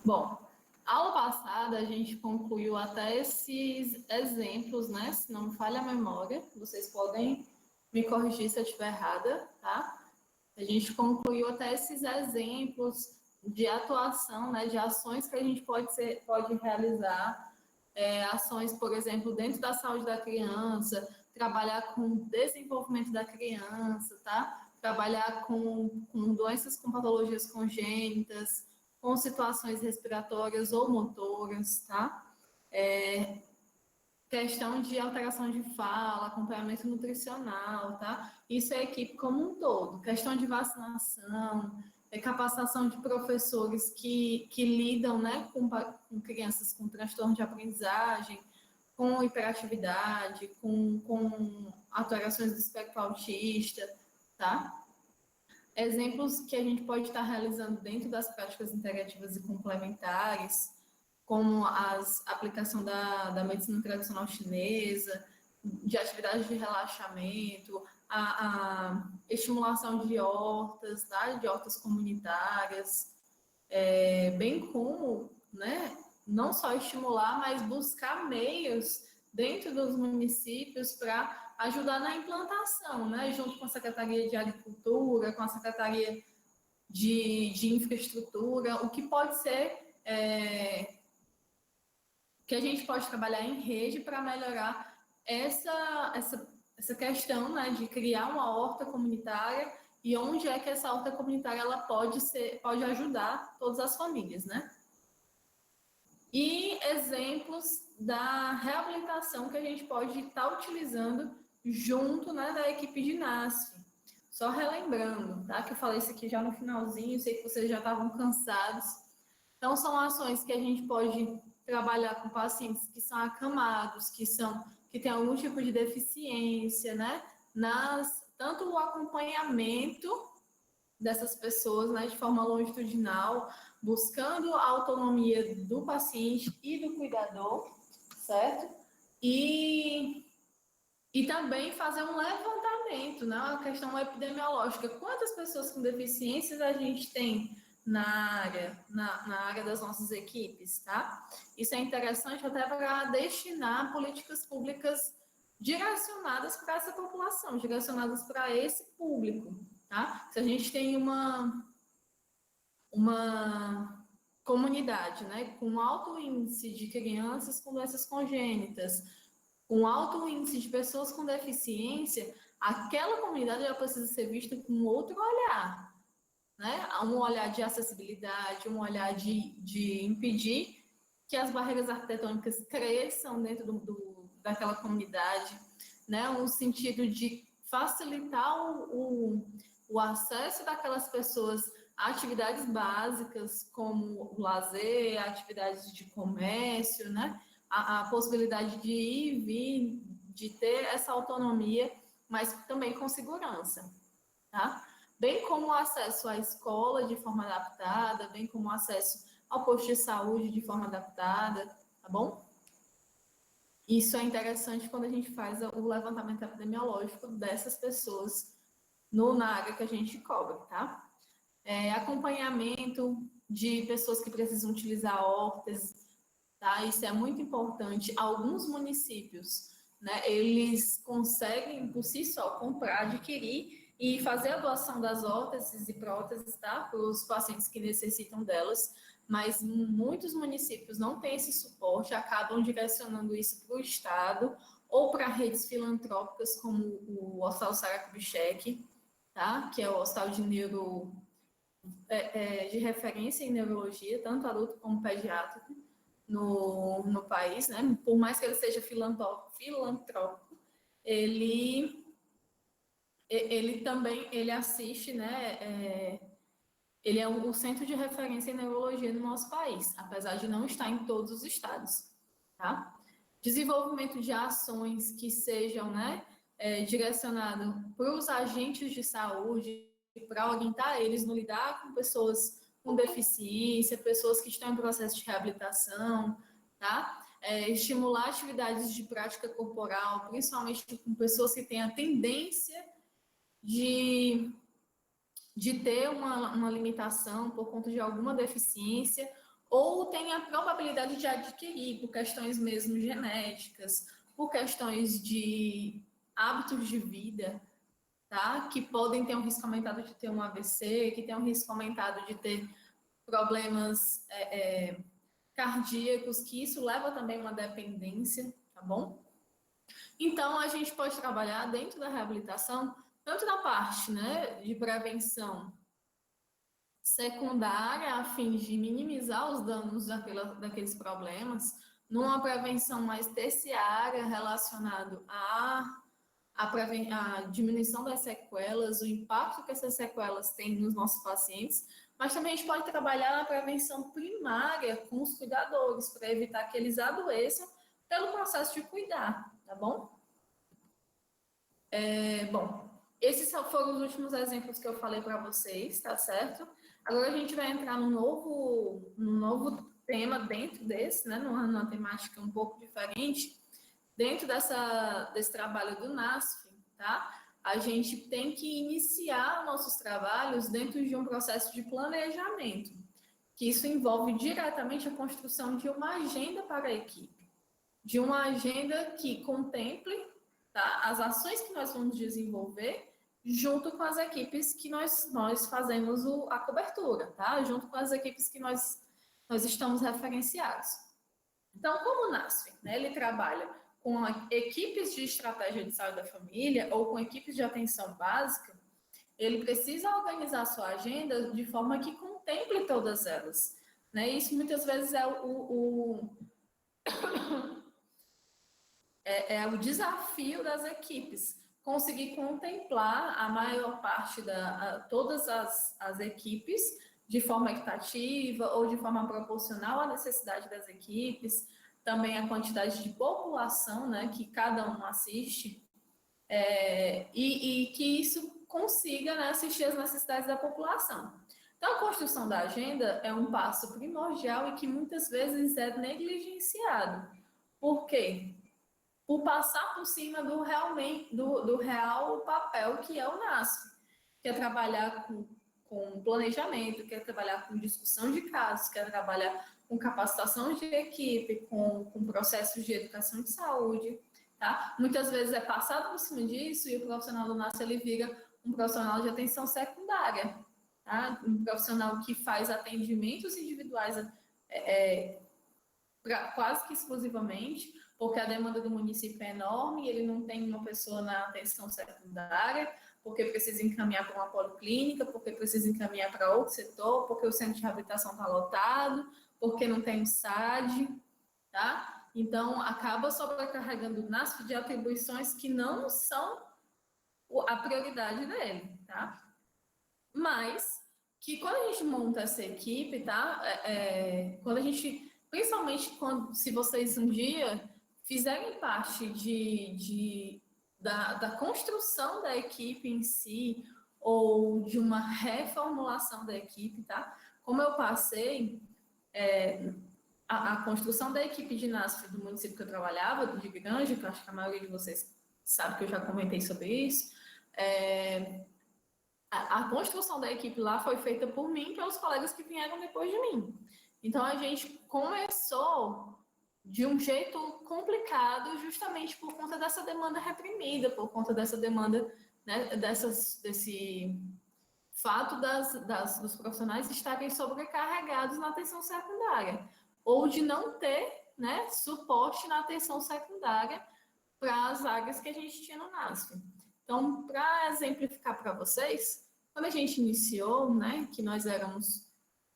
Bom, aula passada a gente concluiu até esses exemplos, né? Se não me falha a memória, vocês podem me corrigir se eu estiver errada, tá? A gente concluiu até esses exemplos de atuação, né? De ações que a gente pode realizar, ações, por exemplo, dentro da saúde da criança, trabalhar com o desenvolvimento da criança, tá? Trabalhar com doenças com patologias congênitas, com situações respiratórias ou motoras, tá? Questão de alteração de fala, acompanhamento nutricional, tá? Isso é a equipe como um todo. Questão de vacinação, capacitação de professores que lidam, né, com crianças com transtorno de aprendizagem, com hiperatividade, com alterações do espectro autista, tá? Exemplos que a gente pode estar realizando dentro das práticas integrativas e complementares, como a aplicação da medicina tradicional chinesa, de atividades de relaxamento, a estimulação de hortas, tá? De hortas comunitárias, bem como, né, não só estimular, mas buscar meios dentro dos municípios para ajudar na implantação, né, junto com a Secretaria de Agricultura, com a Secretaria de Infraestrutura, o que pode ser que a gente pode trabalhar em rede para melhorar essa questão, né, de criar uma horta comunitária e onde é que essa horta comunitária ela pode ajudar todas as famílias, né? E exemplos da reabilitação que a gente pode estar utilizando junto, né, da equipe de NASF. Só relembrando, tá? Que eu falei isso aqui já no finalzinho, sei que vocês já estavam cansados. Então, são ações que a gente pode trabalhar com pacientes que são acamados, que têm algum tipo de deficiência, né? Tanto o acompanhamento dessas pessoas, né, de forma longitudinal, buscando a autonomia do paciente e do cuidador, certo? E também fazer um levantamento, né, uma questão epidemiológica. Quantas pessoas com deficiências a gente tem na área das nossas equipes, tá? Isso é interessante até para destinar políticas públicas direcionadas para essa população, direcionadas para esse público, tá? Se a gente tem uma comunidade, né, com alto índice de crianças com doenças congênitas, com alto índice de pessoas com deficiência, aquela comunidade já precisa ser vista com outro olhar, né? Um olhar de acessibilidade, um olhar de impedir que as barreiras arquitetônicas cresçam dentro daquela comunidade, né? Um sentido de facilitar o acesso daquelas pessoas a atividades básicas, como o lazer, atividades de comércio, né? A possibilidade de ir e vir, de ter essa autonomia, mas também com segurança, tá? Bem como o acesso à escola de forma adaptada, bem como o acesso ao posto de saúde de forma adaptada, tá bom? Isso é interessante quando a gente faz o levantamento epidemiológico dessas pessoas na área que a gente cobre, tá? Acompanhamento de pessoas que precisam utilizar hortas, tá? Isso é muito importante. Alguns municípios, né, eles conseguem por si só comprar, adquirir e fazer a doação das órteses e próteses, tá? Para os pacientes que necessitam delas, mas muitos municípios não têm esse suporte, acabam direcionando isso para o Estado ou para redes filantrópicas como o Hospital Sara Kubitschek, tá? Que é o hospital de referência em neurologia, tanto adulto como pediátrico, no país, né? Por mais que ele seja filantrópico, ele também ele assiste, né? Ele é o centro de referência em neurologia no nosso país, apesar de não estar em todos os estados, tá? Desenvolvimento de ações que sejam, né, direcionado para os agentes de saúde, para orientar eles no lidar com pessoas com deficiência, pessoas que estão em processo de reabilitação, tá? Estimular atividades de prática corporal, principalmente com pessoas que têm a tendência de ter uma limitação por conta de alguma deficiência ou tem a probabilidade de adquirir por questões mesmo genéticas, por questões de hábitos de vida, tá? Que podem ter um risco aumentado de ter um AVC, que tem um risco aumentado de ter problemas cardíacos, que isso leva também a uma dependência, tá bom? Então, a gente pode trabalhar dentro da reabilitação, tanto na parte, né, de prevenção secundária, a fim de minimizar os danos daqueles problemas, numa prevenção mais terciária, relacionado a diminuição das sequelas, o impacto que essas sequelas têm nos nossos pacientes, mas também a gente pode trabalhar na prevenção primária com os cuidadores, para evitar que eles adoeçam pelo processo de cuidar, tá bom? Bom, esses foram os últimos exemplos que eu falei para vocês, tá certo? Agora a gente vai entrar num novo tema dentro desse, né? Numa temática um pouco diferente. Dentro desse trabalho do NASF, tá? A gente tem que iniciar nossos trabalhos dentro de um processo de planejamento, que isso envolve diretamente a construção de uma agenda para a equipe, de uma agenda que contemple, tá, as ações que nós vamos desenvolver junto com as equipes que nós fazemos a cobertura, tá? Junto com as equipes que nós estamos referenciados. Então, como o NASF, né, ele trabalha com equipes de estratégia de saúde da família ou com equipes de atenção básica, ele precisa organizar a sua agenda de forma que contemple todas elas. Né? Isso muitas vezes é o desafio das equipes, conseguir contemplar a maior parte todas as equipes de forma equitativa ou de forma proporcional à necessidade das equipes, também a quantidade de população, né, que cada um assiste, e que isso consiga, né, assistir às necessidades da população. Então, a construção da agenda é um passo primordial e que muitas vezes é negligenciado. Por quê? Por passar por cima do real papel que é o NASF, que é trabalhar com planejamento, quer trabalhar com discussão de casos, quer trabalhar com capacitação de equipe, com processos de educação de saúde, tá? Muitas vezes é passado por cima disso e o profissional do NASF, ele vira um profissional de atenção secundária, tá? Um profissional que faz atendimentos individuais quase que exclusivamente, porque a demanda do município é enorme, ele não tem uma pessoa na atenção secundária, porque precisa encaminhar para uma policlínica, porque precisa encaminhar para outro setor, porque o centro de reabilitação está lotado, porque não tem o SAD, tá? Então, acaba sobrecarregando o NASF de atribuições que não são a prioridade dele, tá? Mas que quando a gente monta essa equipe, tá? Quando a gente, principalmente se vocês um dia fizerem parte da construção da equipe em si, ou de uma reformulação da equipe, tá? Como eu passei, a construção da equipe de NASF do município que eu trabalhava, de Granja, que eu acho que a maioria de vocês sabe que eu já comentei sobre isso, a construção da equipe lá foi feita por mim e pelos colegas que vieram depois de mim. Então, a gente começou de um jeito complicado, justamente por conta dessa demanda reprimida, por conta dessa demanda, né, desse fato dos profissionais estarem sobrecarregados na atenção secundária, ou de não ter, né, suporte na atenção secundária para as áreas que a gente tinha no NASF. Então, para exemplificar para vocês, quando a gente iniciou, né, que nós éramos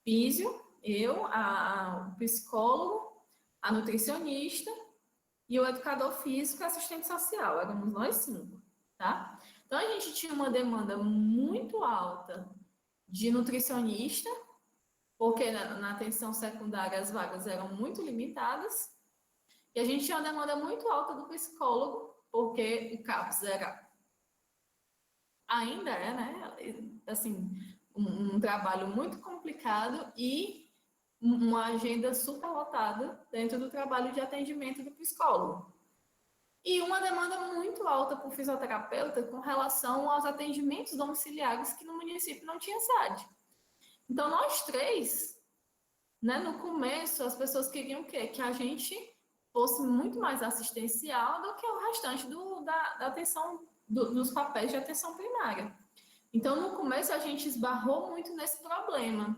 físio, eu, o psicólogo, a nutricionista e o educador físico e assistente social, éramos nós 5, tá? Então, a gente tinha uma demanda muito alta de nutricionista, porque na atenção secundária as vagas eram muito limitadas, e a gente tinha uma demanda muito alta do psicólogo, porque o CAPS ainda é, né, assim, um trabalho muito complicado e uma agenda superlotada dentro do trabalho de atendimento do psicólogo. E uma demanda muito alta por fisioterapeuta com relação aos atendimentos domiciliares que no município não tinha SAD. Então, nós 3 né, no começo, as pessoas queriam o quê? Que a gente fosse muito mais assistencial do que o restante da atenção, dos papéis de atenção primária. Então, no começo, a gente esbarrou muito nesse problema.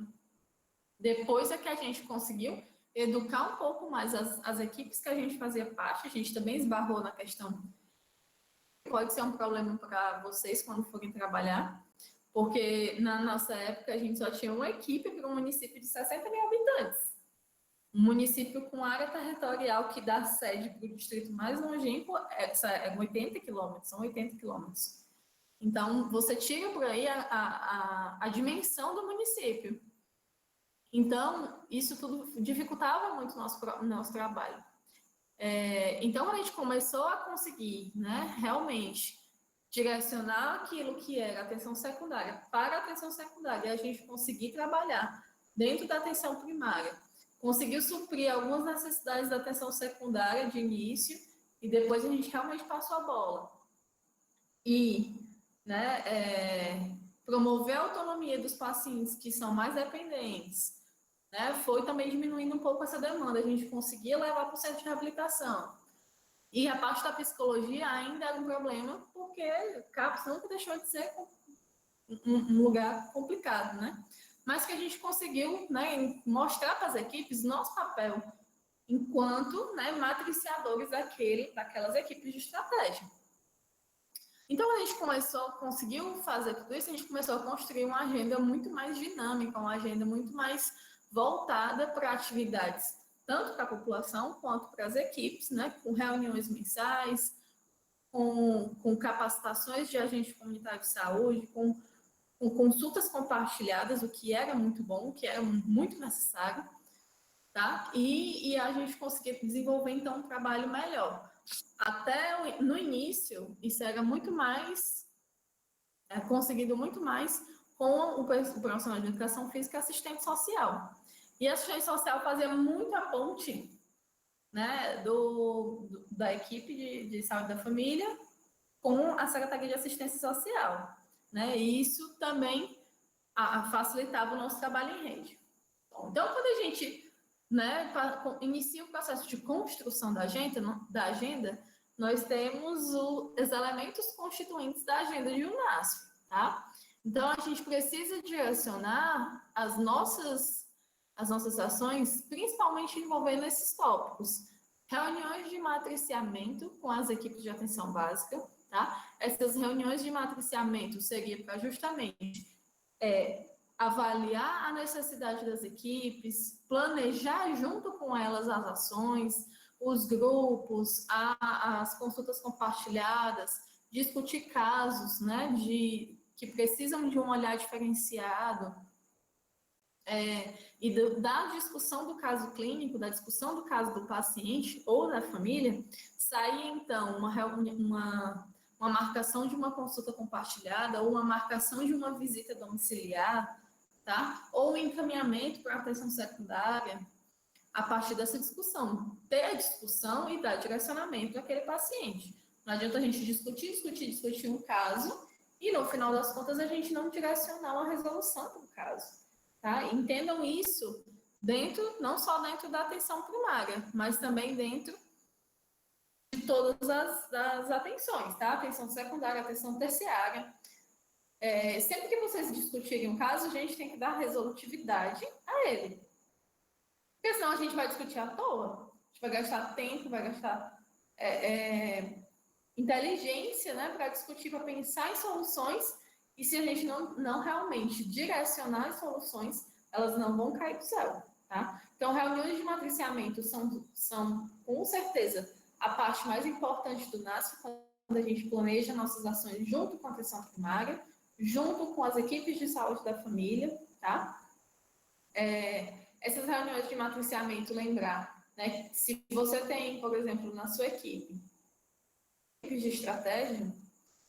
Depois é que a gente conseguiu educar um pouco mais as equipes que a gente fazia parte, a gente também esbarrou na questão. Pode ser um problema para vocês quando forem trabalhar, porque na nossa época a gente só tinha uma equipe para um município de 60 mil habitantes. Um município com área territorial que dá sede para o distrito mais longínquo é 80 quilômetros, são 80 quilômetros. Então, você tira por aí a dimensão do município. Então, isso tudo dificultava muito o nosso trabalho. Então, a gente começou a conseguir, né, realmente direcionar aquilo que era atenção secundária para a atenção secundária e a gente conseguir trabalhar dentro da atenção primária. Conseguiu suprir algumas necessidades da atenção secundária de início e depois a gente realmente passou a bola. E, né, promover a autonomia dos pacientes que são mais dependentes, né, foi também diminuindo um pouco essa demanda. A gente conseguia levar para o centro de reabilitação. E a parte da psicologia ainda era um problema, porque CAPS nunca deixou de ser um lugar complicado, né? Mas que a gente conseguiu, né, mostrar para as equipes nosso papel enquanto, né, matriciadores daquelas equipes de estratégia. Então, a gente conseguiu fazer tudo isso, a gente começou a construir uma agenda muito mais dinâmica, uma agenda muito mais voltada para atividades, tanto para a população quanto para as equipes, né, com reuniões mensais, com capacitações de agente comunitário de saúde, com consultas compartilhadas, o que era muito bom, o que era muito necessário, tá? E a gente conseguia desenvolver, então, um trabalho melhor. Até no início, isso era muito mais, conseguido muito mais com o profissional de educação física e assistente social. E a assistente social fazia muito a ponte, né, da equipe de saúde da família com a Secretaria de Assistência Social, né? E isso também facilitava o nosso trabalho em rede. Então, quando a gente, né, inicia o processo de construção da agenda, nós temos os elementos constituintes da agenda de UNASF, tá? Então, a gente precisa direcionar as nossas ações, principalmente envolvendo esses tópicos. Reuniões de matriciamento com as equipes de atenção básica, tá? Essas reuniões de matriciamento seria para justamente avaliar a necessidade das equipes, planejar junto com elas as ações, os grupos, as consultas compartilhadas, discutir casos, né, que precisam de um olhar diferenciado, da discussão do caso clínico, da discussão do caso do paciente ou da família, sair então uma marcação de uma consulta compartilhada ou uma marcação de uma visita domiciliar, tá? Ou um encaminhamento para atenção secundária a partir dessa discussão. Ter a discussão e dar direcionamento àquele paciente. Não adianta a gente discutir um caso e no final das contas a gente não direcionar uma resolução do caso. Tá? Entendam isso não só dentro da atenção primária, mas também dentro de todas as atenções, tá? Atenção secundária, atenção terciária. Sempre que vocês discutirem um caso, a gente tem que dar resolutividade a ele. Porque senão a gente vai discutir à toa. A gente vai gastar tempo, vai gastar inteligência, né, para discutir, para pensar em soluções. E se a gente não realmente direcionar as soluções, elas não vão cair do céu, tá? Então, reuniões de matriciamento são com certeza, a parte mais importante do NASF, quando a gente planeja nossas ações junto com a atenção primária, junto com as equipes de saúde da família, tá? Essas reuniões de matriciamento, lembrar, né, se você tem, por exemplo, na sua equipe de estratégia,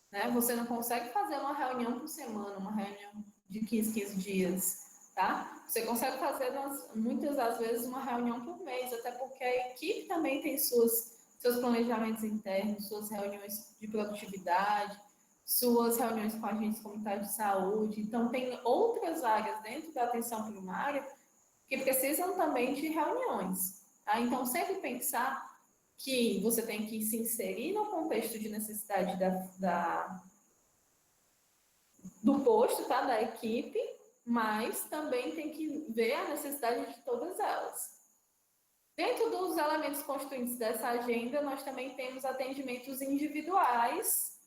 né? Você não consegue fazer uma reunião por semana, uma reunião de 15 dias, tá? Você consegue fazer, muitas das vezes, uma reunião por mês, até porque a equipe também tem seus planejamentos internos, suas reuniões de produtividade, suas reuniões com agentes comunitários de saúde. Então, tem outras áreas dentro da atenção primária que precisam também de reuniões. Tá? Então, sempre pensar que você tem que se inserir no contexto de necessidade do posto, tá? Da equipe, mas também tem que ver a necessidade de todas elas. Dentro dos elementos constituintes dessa agenda, nós também temos atendimentos individuais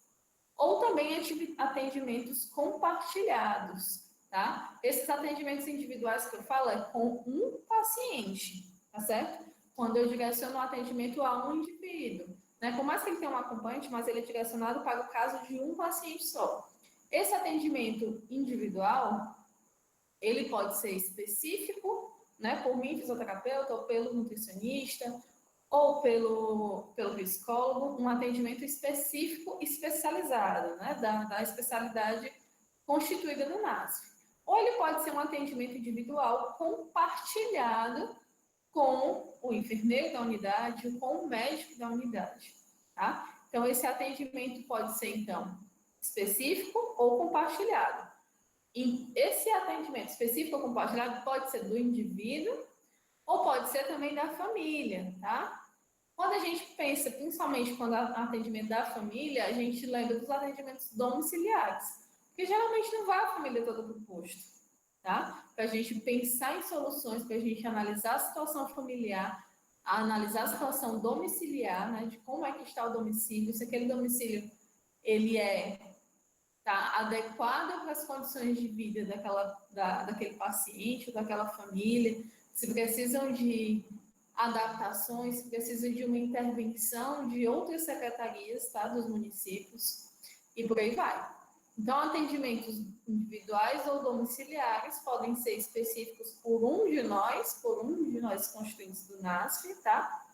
ou também atendimentos compartilhados, tá? Esses atendimentos individuais que eu falo é com um paciente, tá certo? Quando eu direciono o atendimento a um indivíduo, né? Por mais que ele tenha um acompanhante, mas ele é direcionado para o caso de um paciente só. Esse atendimento individual, ele pode ser específico, né, por mim, fisioterapeuta, ou pelo nutricionista, ou pelo psicólogo, um atendimento específico, especializado, né, da especialidade constituída no NASF. Ou ele pode ser um atendimento individual compartilhado com o enfermeiro da unidade, com o médico da unidade, tá? Então, esse atendimento pode ser, então, específico ou compartilhado. E esse atendimento específico ou compartilhado pode ser do indivíduo ou pode ser também da família, tá? Quando a gente pensa, principalmente quando é atendimento da família, a gente lembra dos atendimentos domiciliares, porque geralmente não vai a família toda para o posto, tá? Para a gente pensar em soluções, para a gente analisar a situação familiar, analisar a situação domiciliar, né? De como é que está o domicílio, se aquele domicílio ele tá adequado para as condições de vida daquele paciente, daquela família, se precisam de adaptações, se precisam de uma intervenção de outras secretarias, tá, dos municípios, e por aí vai. Então, atendimentos individuais ou domiciliares podem ser específicos por um de nós constituintes do NASF, tá?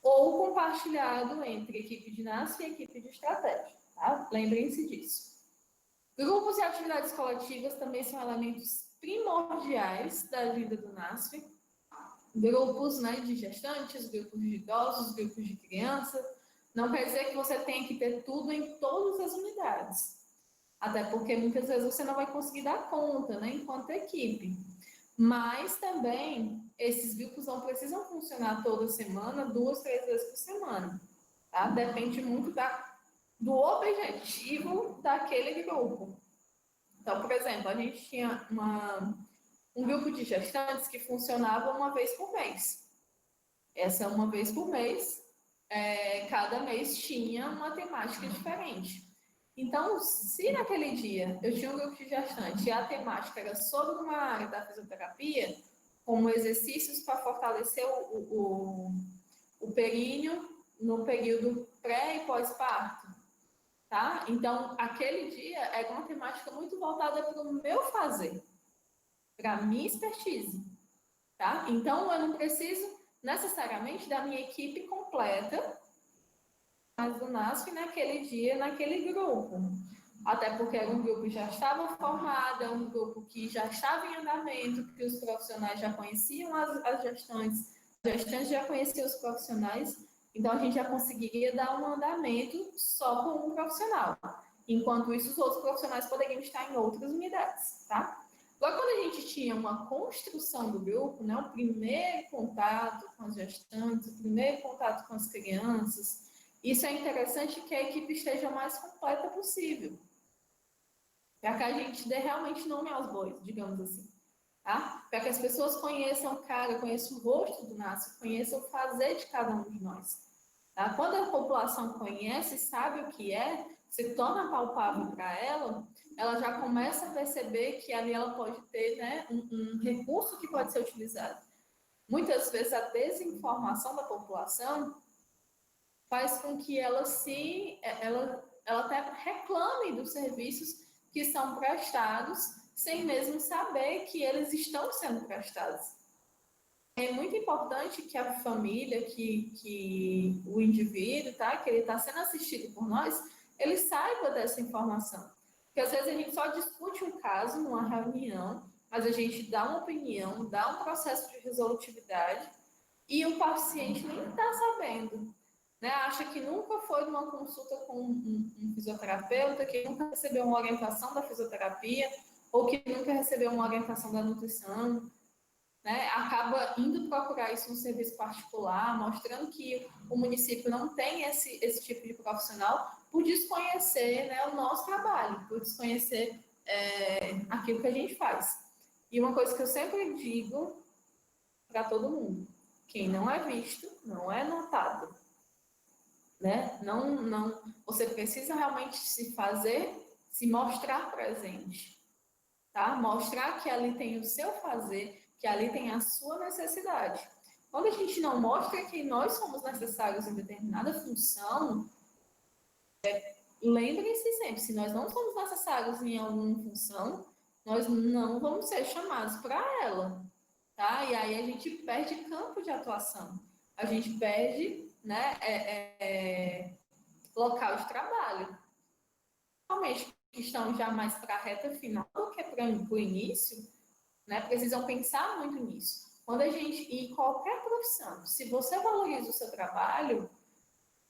Ou compartilhado entre equipe de NASF e equipe de estratégia, tá? Lembrem-se disso. Grupos e atividades coletivas também são elementos primordiais da vida do NASF. Grupos, né, de gestantes, grupos de idosos, grupos de crianças. Não quer dizer que você tem que ter tudo em todas as unidades. Até porque muitas vezes você não vai conseguir dar conta, né, enquanto equipe. Mas também esses grupos não precisam funcionar toda semana, 2, 3 vezes por semana. Tá? Depende muito do objetivo daquele grupo. Então, por exemplo, a gente tinha um grupo de gestantes que funcionava uma vez por mês. Essa uma vez por mês, cada mês tinha uma temática diferente. Então, se naquele dia eu tinha um grupo de gestantes e a temática era sobre uma área da fisioterapia, como exercícios para fortalecer o períneo no período pré e pós-parto, tá? Então, aquele dia era uma temática muito voltada para o meu fazer, para a minha expertise, tá? Então, eu não preciso necessariamente da minha equipe completa, mas do NASF naquele dia, naquele grupo. Até porque era um grupo que já estava formado, um grupo que já estava em andamento, que os profissionais já conheciam as gestantes já conheciam os profissionais, então a gente já conseguiria dar um andamento só com um profissional. Enquanto isso, os outros profissionais poderiam estar em outras unidades, tá? Agora, quando a gente tinha uma construção do grupo, né, o primeiro contato com as gestantes, o primeiro contato com as crianças, isso é interessante que a equipe esteja o mais completa possível, para que a gente dê realmente nome aos bois, digamos assim. Tá? Para que as pessoas conheçam o cara, conheçam o rosto do NASF, conheçam o fazer de cada um de nós. Tá? Quando a população conhece, sabe o que é, se torna palpável para ela, ela já começa a perceber que ali ela pode ter, né, um recurso que pode ser utilizado. Muitas vezes a desinformação da população faz com que ela até reclame dos serviços que são prestados sem mesmo saber que eles estão sendo prestados. É muito importante que a família, que o indivíduo, tá, que ele está sendo assistido por nós, ele saiba dessa informação. Porque às vezes a gente só discute um caso numa reunião, mas a gente dá uma opinião, dá um processo de resolutividade e o paciente nem está sabendo. Né? Acha que nunca foi numa consulta com um fisioterapeuta, que nunca recebeu uma orientação da fisioterapia, ou que nunca recebeu uma orientação da nutrição. né, acaba indo procurar isso no serviço particular, mostrando que o município não tem esse tipo de profissional por desconhecer, né, o nosso trabalho, por desconhecer aquilo que a gente faz. E uma coisa que eu sempre digo para todo mundo: quem não é visto não é notado, né? Não, você precisa realmente se mostrar presente, tá? Mostrar que ali tem o seu fazer, que ali tem a sua necessidade. Quando a gente não mostra que nós somos necessários em determinada função, lembrem-se sempre, se nós não somos necessários em alguma função, nós não vamos ser chamados para ela, tá? E aí a gente perde campo de atuação, a gente perde, né, local de trabalho. Realmente, que estão já mais para a reta final do que para o início, né, precisam pensar muito nisso. Quando a gente, em qualquer profissão, se você valoriza o seu trabalho,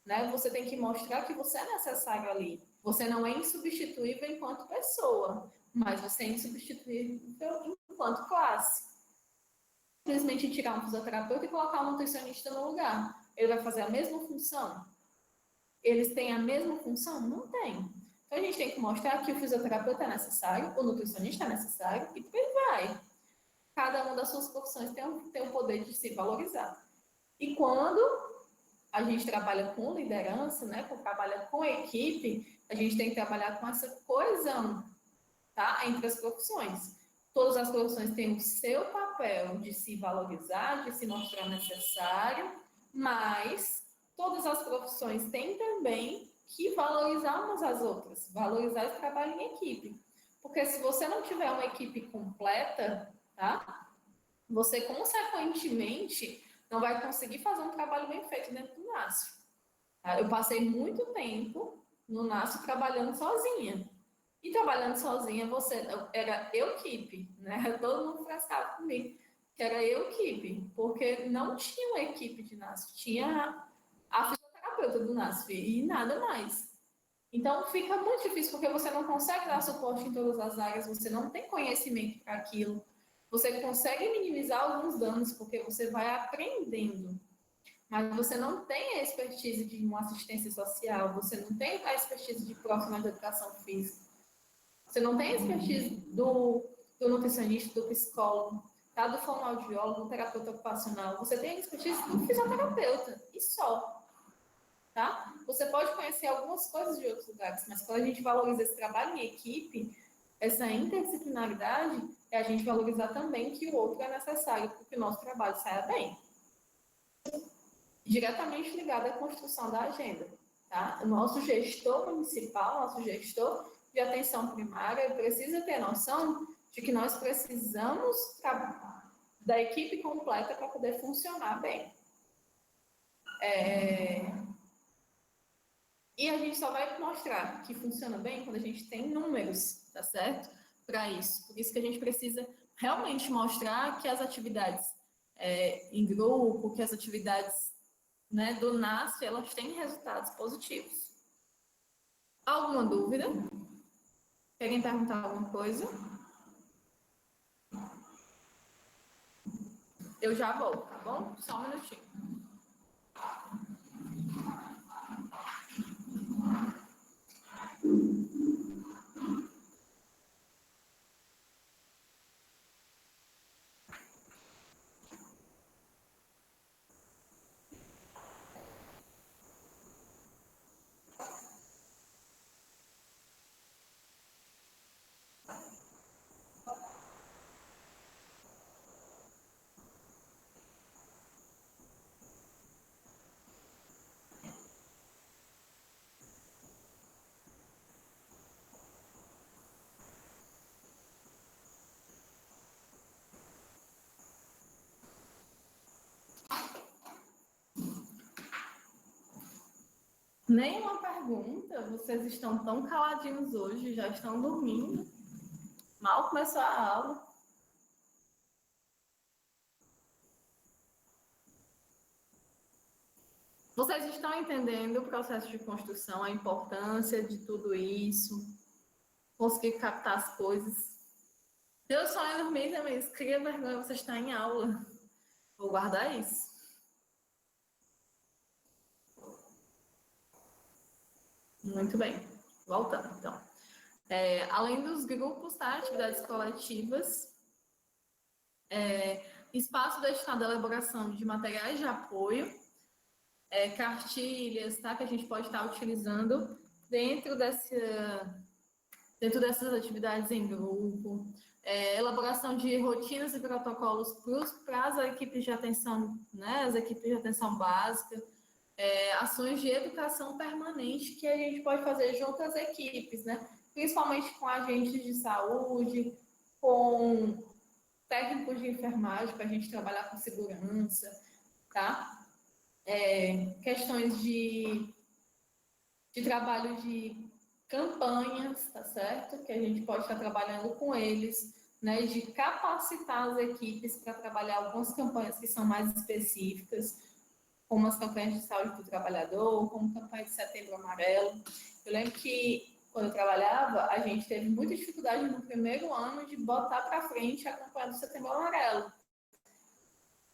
né, você tem que mostrar que você é necessário ali. Você não é insubstituível enquanto pessoa, mas você é insubstituível enquanto classe. Simplesmente tirar um fisioterapeuta e colocar um nutricionista no lugar. Ele vai fazer a mesma função? Eles têm a mesma função? Não tem. Então a gente tem que mostrar que o fisioterapeuta é necessário, o nutricionista é necessário e por aí vai. Cada uma das suas profissões tem o poder de se valorizar. E quando a gente trabalha com liderança, né, quando trabalha com equipe, a gente tem que trabalhar com essa coesão, tá, entre as profissões. Todas as profissões têm o seu papel de se valorizar, de se mostrar necessário, mas todas as profissões têm também que valorizar umas às outras, valorizar esse trabalho em equipe. Porque se você não tiver uma equipe completa, tá, você consequentemente não vai conseguir fazer um trabalho bem feito dentro do NASF. Tá? Eu passei muito tempo no NASF trabalhando sozinha. E trabalhando sozinha, era eu equipe, né? Todo mundo frescava comigo, que era eu equipe, porque não tinha uma equipe de NASF, tinha a fisioterapeuta do NASF e nada mais. Então fica muito difícil, porque você não consegue dar suporte em todas as áreas, você não tem conhecimento para aquilo, você consegue minimizar alguns danos, porque você vai aprendendo, mas você não tem a expertise de uma assistência social, você não tem a expertise de profissional de educação física, você não tem a expertise do nutricionista, do psicólogo, tá? Do fonoaudiólogo, do terapeuta ocupacional, você tem a expertise do fisioterapeuta, e só. Tá? Você pode conhecer algumas coisas de outros lugares, mas quando a gente valoriza esse trabalho em equipe, essa interdisciplinaridade, é a gente valorizar também que o outro é necessário para que o nosso trabalho saia bem. Diretamente ligado à construção da agenda. Tá? O nosso gestor municipal, nosso gestor de atenção primária, precisa ter noção de que nós precisamos da equipe completa para poder funcionar bem. E a gente só vai mostrar que funciona bem quando a gente tem números, tá certo? Para isso. Por isso que a gente precisa realmente mostrar que as atividades em grupo, que as atividades, né, do NASF, elas têm resultados positivos. Alguma dúvida? Querem perguntar alguma coisa? Eu já volto, tá bom? Só um minutinho. Nenhuma pergunta? Vocês estão tão caladinhos hoje, já estão dormindo. Mal começou a aula. Vocês estão entendendo o processo de construção, a importância de tudo isso, conseguir captar as coisas? Deus só é dormir também. Cria vergonha, você está em aula. Vou guardar isso. Muito bem. Voltando, então. Além dos grupos, tá? Atividades coletivas, espaço destinado à elaboração de materiais de apoio, cartilhas, tá? Que a gente pode estar utilizando dentro dessas atividades em grupo, elaboração de rotinas e protocolos para as equipes de atenção, né? As equipes de atenção básica, ações de educação permanente que a gente pode fazer junto às equipes, né? Principalmente com agentes de saúde, com técnicos de enfermagem para a gente trabalhar com segurança, tá? Questões de trabalho de campanhas, tá certo? Que a gente pode estar trabalhando com eles, né? De capacitar as equipes para trabalhar algumas campanhas que são mais específicas, como as campanhas de saúde do trabalhador, como campanha de Setembro Amarelo. Eu lembro que quando eu trabalhava, a gente teve muita dificuldade no primeiro ano de botar para frente a campanha do Setembro Amarelo.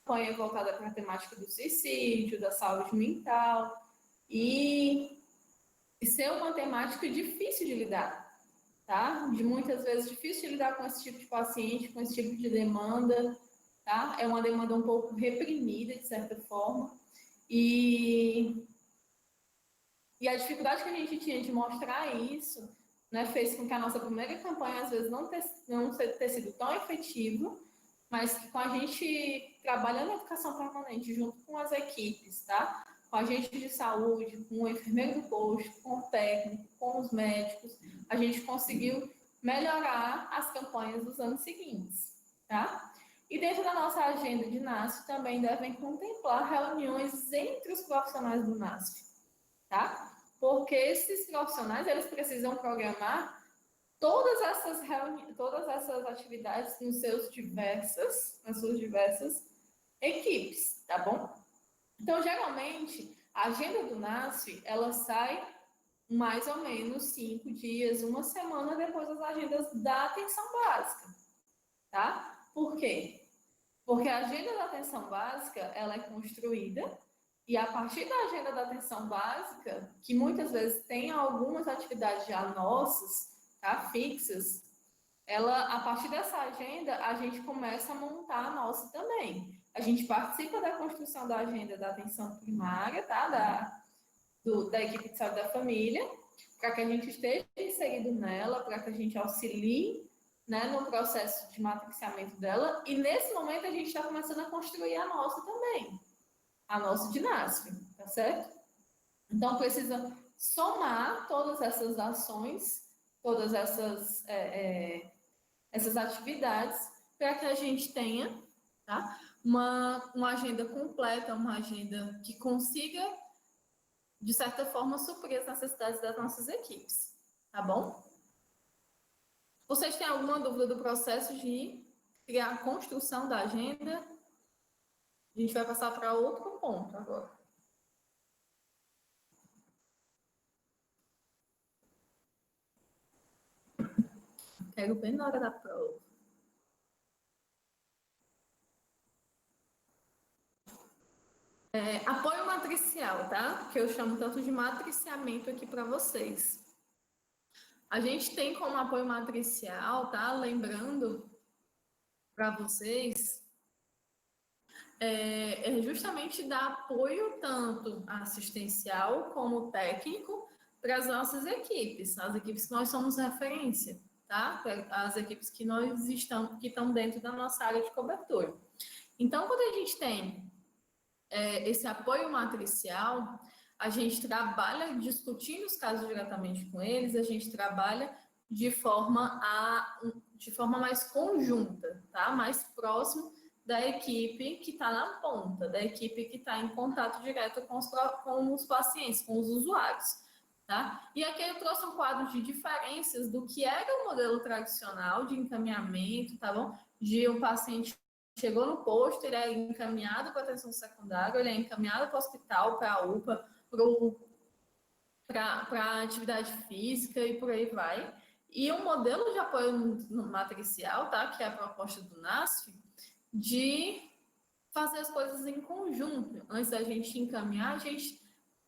Campanha voltada para a temática do suicídio, da saúde mental, e ser uma temática difícil de lidar, tá? De muitas vezes difícil de lidar com esse tipo de paciente, com esse tipo de demanda, tá? É uma demanda um pouco reprimida, de certa forma, e a dificuldade que a gente tinha de mostrar isso, né, fez com que a nossa primeira campanha, às vezes, não ter sido tão efetiva, mas que com a gente trabalhando a educação permanente junto com as equipes, tá? Com a gente de saúde, com o enfermeiro do posto, com o técnico, com os médicos, a gente conseguiu melhorar as campanhas dos anos seguintes, tá? E dentro da nossa agenda de NASF também devem contemplar reuniões entre os profissionais do NASF, tá? Porque esses profissionais, eles precisam programar todas essas atividades nas suas diversas equipes, tá bom? Então, geralmente, a agenda do NASF, ela sai mais ou menos 5 dias, uma semana depois das agendas da atenção básica, tá? Por quê? Porque a agenda da atenção básica, ela é construída e a partir da agenda da atenção básica, que muitas vezes tem algumas atividades já nossas, tá, fixas, a partir dessa agenda, a gente começa a montar a nossa também. A gente participa da construção da agenda da atenção primária, tá, da equipe de saúde da família, para que a gente esteja inserido nela, para que a gente auxilie, né, no processo de matriciamento dela, e nesse momento a gente está começando a construir a nossa também, a nossa de NASF, tá certo? Então, precisa somar todas essas ações, todas essas atividades, para que a gente tenha, tá, uma agenda completa, uma agenda que consiga, de certa forma, suprir as necessidades das nossas equipes, tá bom? Vocês têm alguma dúvida do processo de criar a construção da agenda? A gente vai passar para outro ponto agora. Quero bem na hora da prova. Apoio matricial, tá? Que eu chamo tanto de matriciamento aqui para vocês. A gente tem como apoio matricial, tá? Lembrando para vocês, justamente dar apoio tanto assistencial como técnico para as nossas equipes, as equipes que nós somos referência, tá? As equipes que que estão dentro da nossa área de cobertura. Então, quando a gente tem esse apoio matricial, a gente trabalha discutindo os casos diretamente com eles, a gente trabalha de forma mais conjunta, tá? Mais próximo da equipe que está na ponta, da equipe que está em contato direto com os pacientes, com os usuários, tá? E aqui eu trouxe um quadro de diferenças do que era o modelo tradicional de encaminhamento, tá bom? De um paciente chegou no posto, ele é encaminhado para atenção secundária, ele é encaminhado para o hospital, para a UPA, para a atividade física e por aí vai. E um modelo de apoio matricial, tá? Que é a proposta do NASF, de fazer as coisas em conjunto. Antes da gente encaminhar, a gente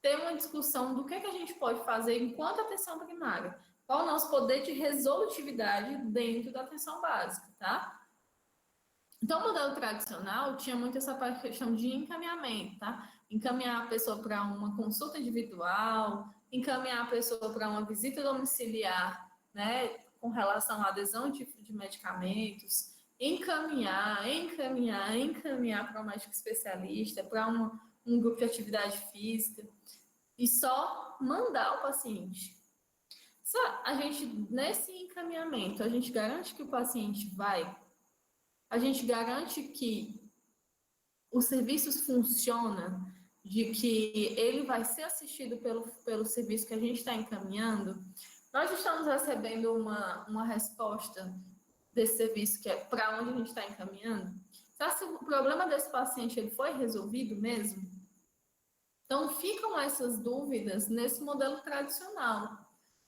ter uma discussão do que a gente pode fazer enquanto atenção primária. Qual o nosso poder de resolutividade dentro da atenção básica, tá? Então, o modelo tradicional tinha muito essa questão de encaminhamento, tá? Encaminhar a pessoa para uma consulta individual, encaminhar a pessoa para uma visita domiciliar, né, com relação à adesão de medicamentos, encaminhar para um médico especialista, para um grupo de atividade física, e só mandar o paciente. Só a gente, nesse encaminhamento, a gente garante que o paciente vai, a gente garante que os serviços funcionam, de que ele vai ser assistido pelo serviço que a gente está encaminhando. Nós estamos recebendo uma resposta desse serviço que é para onde a gente está encaminhando. Será que o problema desse paciente ele foi resolvido mesmo? Então, ficam essas dúvidas nesse modelo tradicional,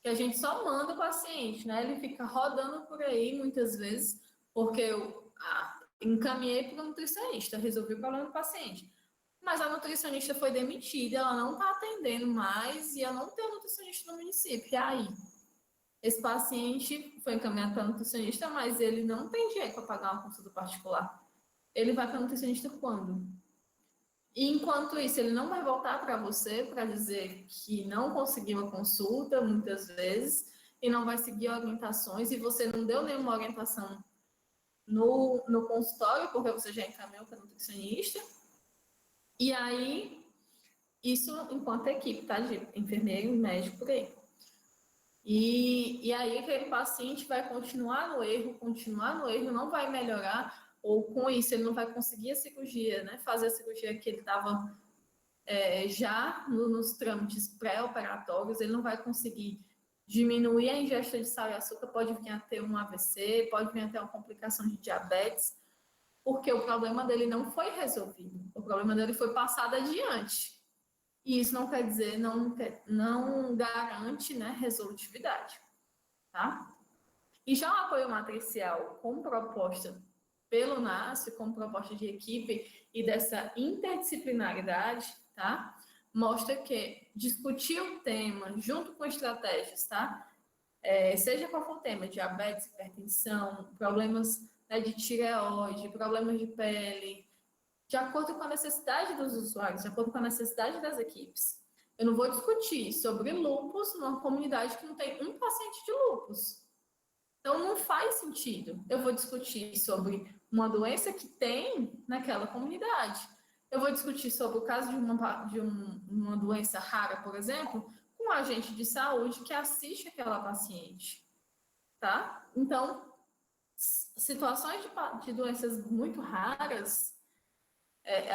que a gente só manda o paciente, né? Ele fica rodando por aí muitas vezes, porque eu encaminhei para o nutricionista, resolvi o problema do paciente. Mas a nutricionista foi demitida, ela não está atendendo mais e eu não tenho nutricionista no município. E aí? Esse paciente foi encaminhado para nutricionista, mas ele não tem dinheiro para pagar uma consulta particular. Ele vai para nutricionista quando? E enquanto isso, ele não vai voltar para você para dizer que não conseguiu a consulta, muitas vezes, e não vai seguir orientações, e você não deu nenhuma orientação no consultório, porque você já encaminhou para nutricionista. E aí, isso enquanto equipe, tá? De enfermeiro e médico por aí. E aí, aquele paciente vai continuar no erro, não vai melhorar, ou com isso ele não vai conseguir a cirurgia, né? Fazer a cirurgia que ele estava já nos trâmites pré-operatórios, ele não vai conseguir diminuir a ingesta de sal e açúcar, pode vir a ter um AVC, pode vir a ter uma complicação de diabetes, porque o problema dele não foi resolvido, o problema dele foi passado adiante. E isso não quer dizer, não garante, né, resolutividade, tá? E já o apoio matricial com proposta pelo NASF, com proposta de equipe e dessa interdisciplinaridade, tá? Mostra que discutir o tema junto com estratégias, tá? Seja qual for o tema, diabetes, hipertensão, problemas, né, de tireoide, problemas de pele, de acordo com a necessidade dos usuários, de acordo com a necessidade das equipes. Eu não vou discutir sobre lúpus numa comunidade que não tem um paciente de lúpus. Então, não faz sentido. Eu vou discutir sobre uma doença que tem naquela comunidade. Eu vou discutir sobre o caso de uma doença rara, por exemplo, com um agente de saúde que assiste aquela paciente. Tá? Então, situações de doenças muito raras,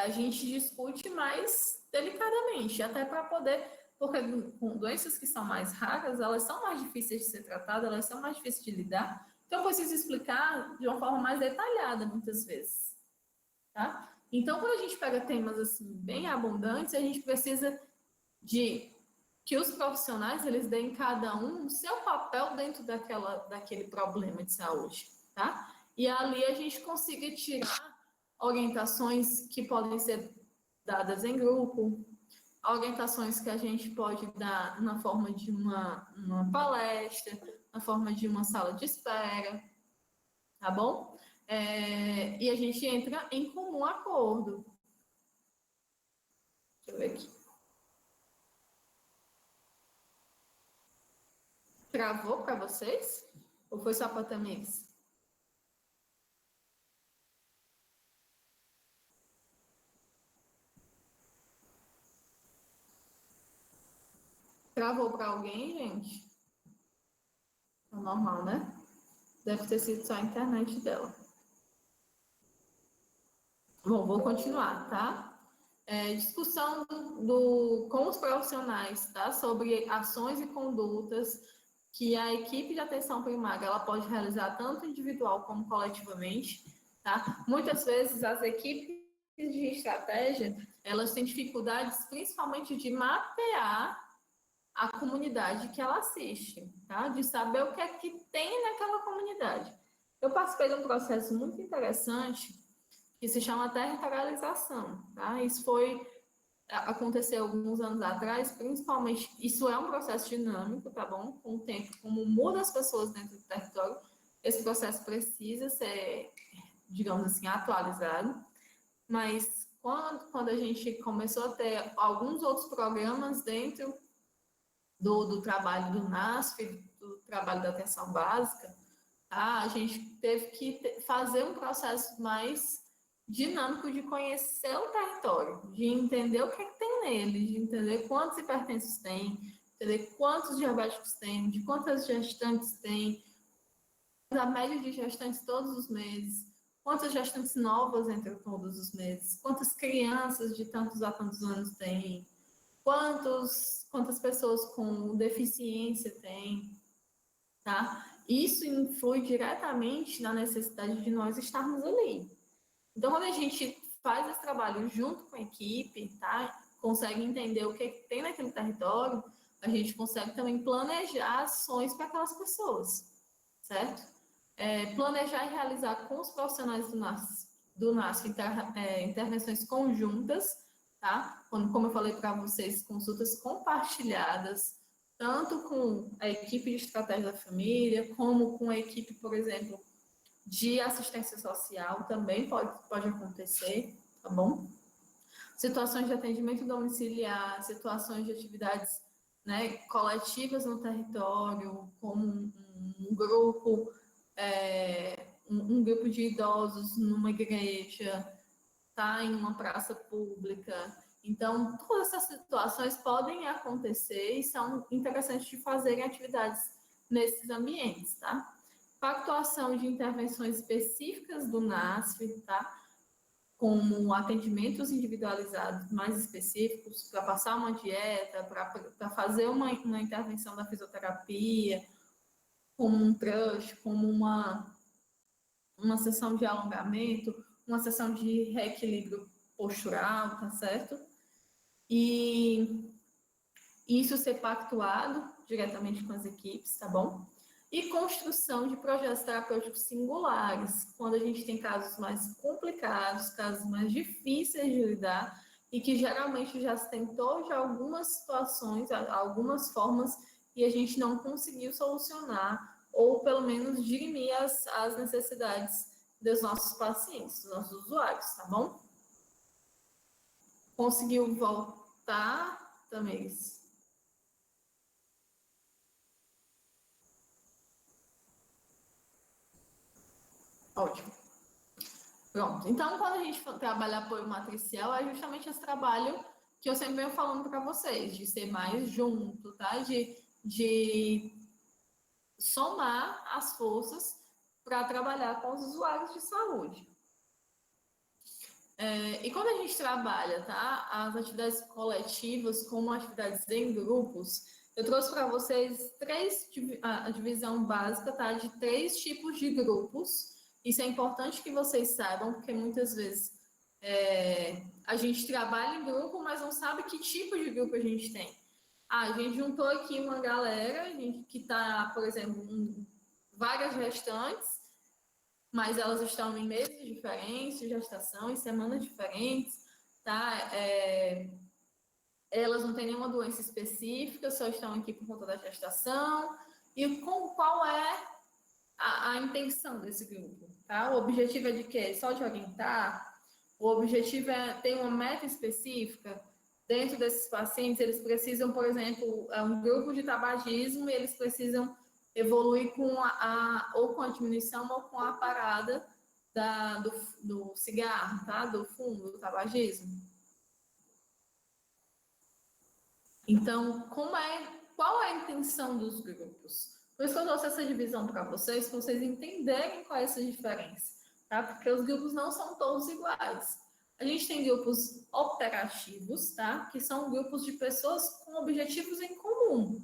a gente discute mais delicadamente, até para poder, porque com doenças que são mais raras, elas são mais difíceis de ser tratadas, elas são mais difíceis de lidar, então eu preciso explicar de uma forma mais detalhada, muitas vezes, tá? Então, quando a gente pega temas assim, bem abundantes, a gente precisa de que os profissionais, eles deem cada um o seu papel dentro daquele problema de saúde, tá? E ali a gente consiga tirar orientações que podem ser dadas em grupo, orientações que a gente pode dar na forma de uma palestra, na forma de uma sala de espera, tá bom? E a gente entra em comum acordo. Deixa eu ver aqui. Travou para vocês? Ou foi só para Tamires? Travou para alguém, gente? É normal, né? Deve ter sido só a internet dela. Bom, vou continuar, tá? Discussão com os profissionais, tá? Sobre ações e condutas que a equipe de atenção primária ela pode realizar tanto individual como coletivamente, tá? Muitas vezes as equipes de estratégia elas têm dificuldades, principalmente de mapear a comunidade que ela assiste, tá? De saber o que é que tem naquela comunidade. Eu participei de um processo muito interessante que se chama territorialização, tá? Isso aconteceu alguns anos atrás, principalmente, isso é um processo dinâmico, tá bom? Com o tempo, como muda as pessoas dentro do território, esse processo precisa ser, digamos assim, atualizado, mas quando a gente começou a ter alguns outros programas dentro do trabalho do NASF, do trabalho da atenção básica, tá? A gente teve que fazer um processo mais dinâmico de conhecer o território, de entender o que, é que tem nele, de entender quantos hipertensos tem, entender quantos diabéticos tem, de quantas gestantes tem, a média de gestantes todos os meses, quantas gestantes novas entram todos os meses, quantas crianças de tantos a tantos anos tem, quantas pessoas com deficiência tem, tá? Isso influi diretamente na necessidade de nós estarmos ali. Então, quando a gente faz esse trabalho junto com a equipe, tá? Consegue entender o que, é que tem naquele território, a gente consegue também planejar ações para aquelas pessoas, certo? Planejar e realizar com os profissionais do NASF intervenções conjuntas, tá? Como eu falei para vocês, consultas compartilhadas, tanto com a equipe de estratégia da família, como com a equipe, por exemplo, de assistência social, também pode acontecer, tá bom? Situações de atendimento domiciliar, situações de atividades, né, coletivas no território, como um grupo, um grupo de idosos numa igreja, tá, em uma praça pública. Então, todas essas situações podem acontecer e são interessantes de fazer atividades nesses ambientes, tá? Pactuação de intervenções específicas do NASF, tá? Como atendimentos individualizados mais específicos, para passar uma dieta, para fazer uma intervenção da fisioterapia, como um trush, como uma sessão de alongamento, uma sessão de reequilíbrio postural, tá certo? E isso ser pactuado diretamente com as equipes, tá bom? E construção de projetos terapêuticos singulares, quando a gente tem casos mais complicados, casos mais difíceis de lidar, e que geralmente já se tentou de algumas situações, algumas formas, e a gente não conseguiu solucionar, ou pelo menos dirimir as necessidades dos nossos pacientes, dos nossos usuários, tá bom? Conseguiu voltar, Tamires? Ótimo. Pronto. Então, quando a gente trabalha apoio matricial, é justamente esse trabalho que eu sempre venho falando para vocês, de ser mais junto, tá? De somar as forças para trabalhar com os usuários de saúde. E quando a gente trabalha, tá? As atividades coletivas como atividades em grupos, eu trouxe para vocês a divisão básica, tá? De 3 tipos de grupos. Isso é importante que vocês saibam, porque muitas vezes a gente trabalha em grupo, mas não sabe que tipo de grupo a gente tem. A gente juntou aqui uma galera que está, por exemplo, várias gestantes, mas elas estão em meses diferentes de gestação, em semanas diferentes, tá? Elas não têm nenhuma doença específica, só estão aqui por conta da gestação. E qual é a intenção desse grupo, tá? O objetivo é de quê? Só de orientar? O objetivo é ter uma meta específica? Dentro desses pacientes, eles precisam, por exemplo, um grupo de tabagismo, e eles precisam evoluir ou com a diminuição ou com a parada do cigarro, tá? Do fumo, do tabagismo. Então, qual é a intenção dos grupos? Por isso que eu trouxe essa divisão para vocês entenderem qual é essa diferença, tá? Porque os grupos não são todos iguais. A gente tem grupos operativos, tá? Que são grupos de pessoas com objetivos em comum.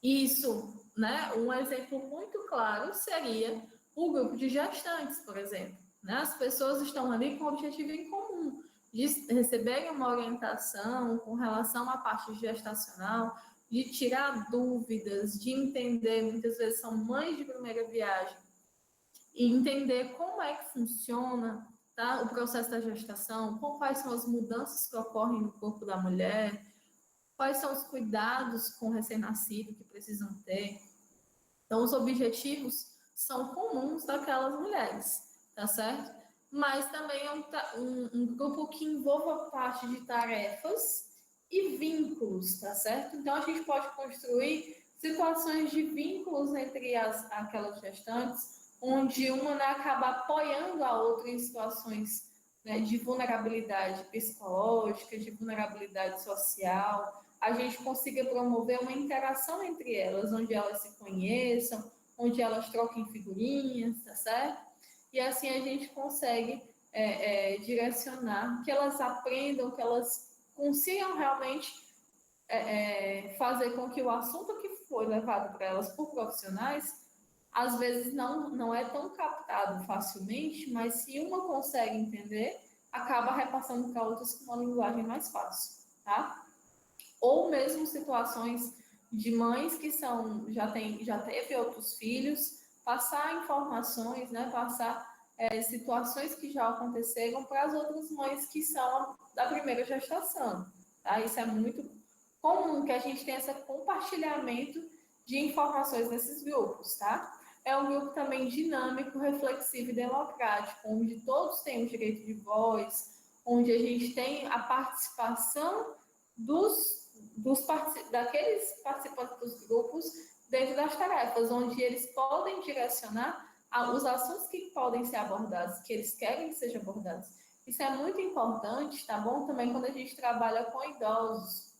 Isso, né? Um exemplo muito claro seria o grupo de gestantes, por exemplo. Né? As pessoas estão ali com objetivo em comum, de receberem uma orientação com relação à parte gestacional, de tirar dúvidas, de entender, muitas vezes são mães de primeira viagem, e entender como é que funciona, tá, o processo da gestação, quais são as mudanças que ocorrem no corpo da mulher, quais são os cuidados com o recém-nascido que precisam ter. Então, os objetivos são comuns daquelas mulheres, tá certo? Mas também é um grupo que envolva parte de tarefas e vínculos, tá certo? Então, a gente pode construir situações de vínculos entre aquelas gestantes, onde uma, né, acaba apoiando a outra em situações, né, de vulnerabilidade psicológica, de vulnerabilidade social, a gente consiga promover uma interação entre elas, onde elas se conheçam, onde elas troquem figurinhas, tá certo? E assim a gente consegue direcionar, que elas aprendam, que elas consigam realmente fazer com que o assunto que foi levado para elas por profissionais, às vezes não é tão captado facilmente, mas se uma consegue entender, acaba repassando para outras com uma linguagem mais fácil, tá? Ou mesmo situações de mães que já teve outros filhos, passar informações, né, passar situações que já aconteceram para as outras mães que são da primeira gestação. Tá? Isso é muito comum que a gente tenha esse compartilhamento de informações nesses grupos, tá? É um grupo também dinâmico, reflexivo e democrático, onde todos têm o direito de voz, onde a gente tem a participação daqueles participantes dos grupos dentro das tarefas, onde eles podem direcionar os assuntos que podem ser abordados, que eles querem que sejam abordados. Isso é muito importante, tá bom? Também quando a gente trabalha com idosos,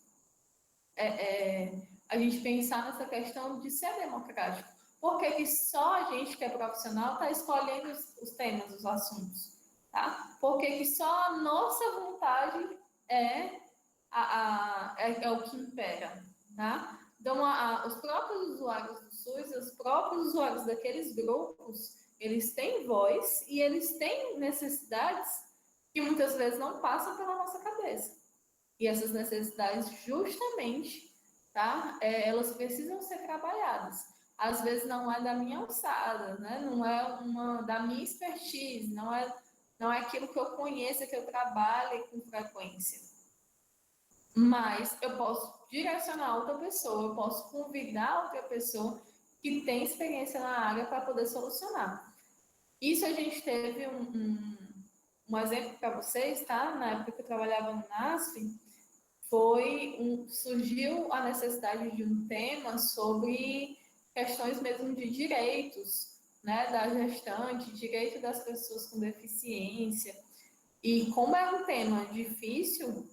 a gente pensar nessa questão de ser democrático. Por que só a gente que é profissional está escolhendo os temas, os assuntos? Tá? Por que só a nossa vontade é é o que impera, tá? Então, os próprios usuários do SUS, os próprios usuários daqueles grupos, eles têm voz e eles têm necessidades que muitas vezes não passam pela nossa cabeça. E essas necessidades, justamente, tá? Elas precisam ser trabalhadas. Às vezes não é da minha alçada, né? Não é da minha expertise, não é aquilo que eu conheço, que eu trabalho com frequência. Mas eu posso direcionar outra pessoa, eu posso convidar outra pessoa que tem experiência na área para poder solucionar. Isso a gente teve um exemplo para vocês, tá? Na época que eu trabalhava no NASF, surgiu a necessidade de um tema sobre questões mesmo de direitos, né, da gestante, direito das pessoas com deficiência. E como é um tema difícil,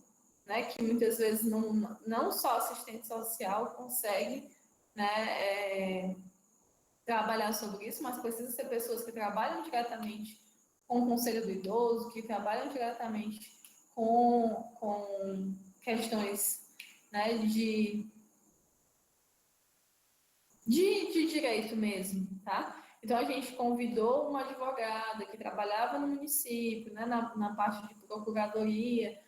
né, que muitas vezes não só assistente social consegue, né, trabalhar sobre isso, mas precisa ser pessoas que trabalham diretamente com o Conselho do Idoso, que trabalham diretamente com questões, né, de direito mesmo, tá? Então, a gente convidou uma advogada que trabalhava no município, né, na parte de procuradoria,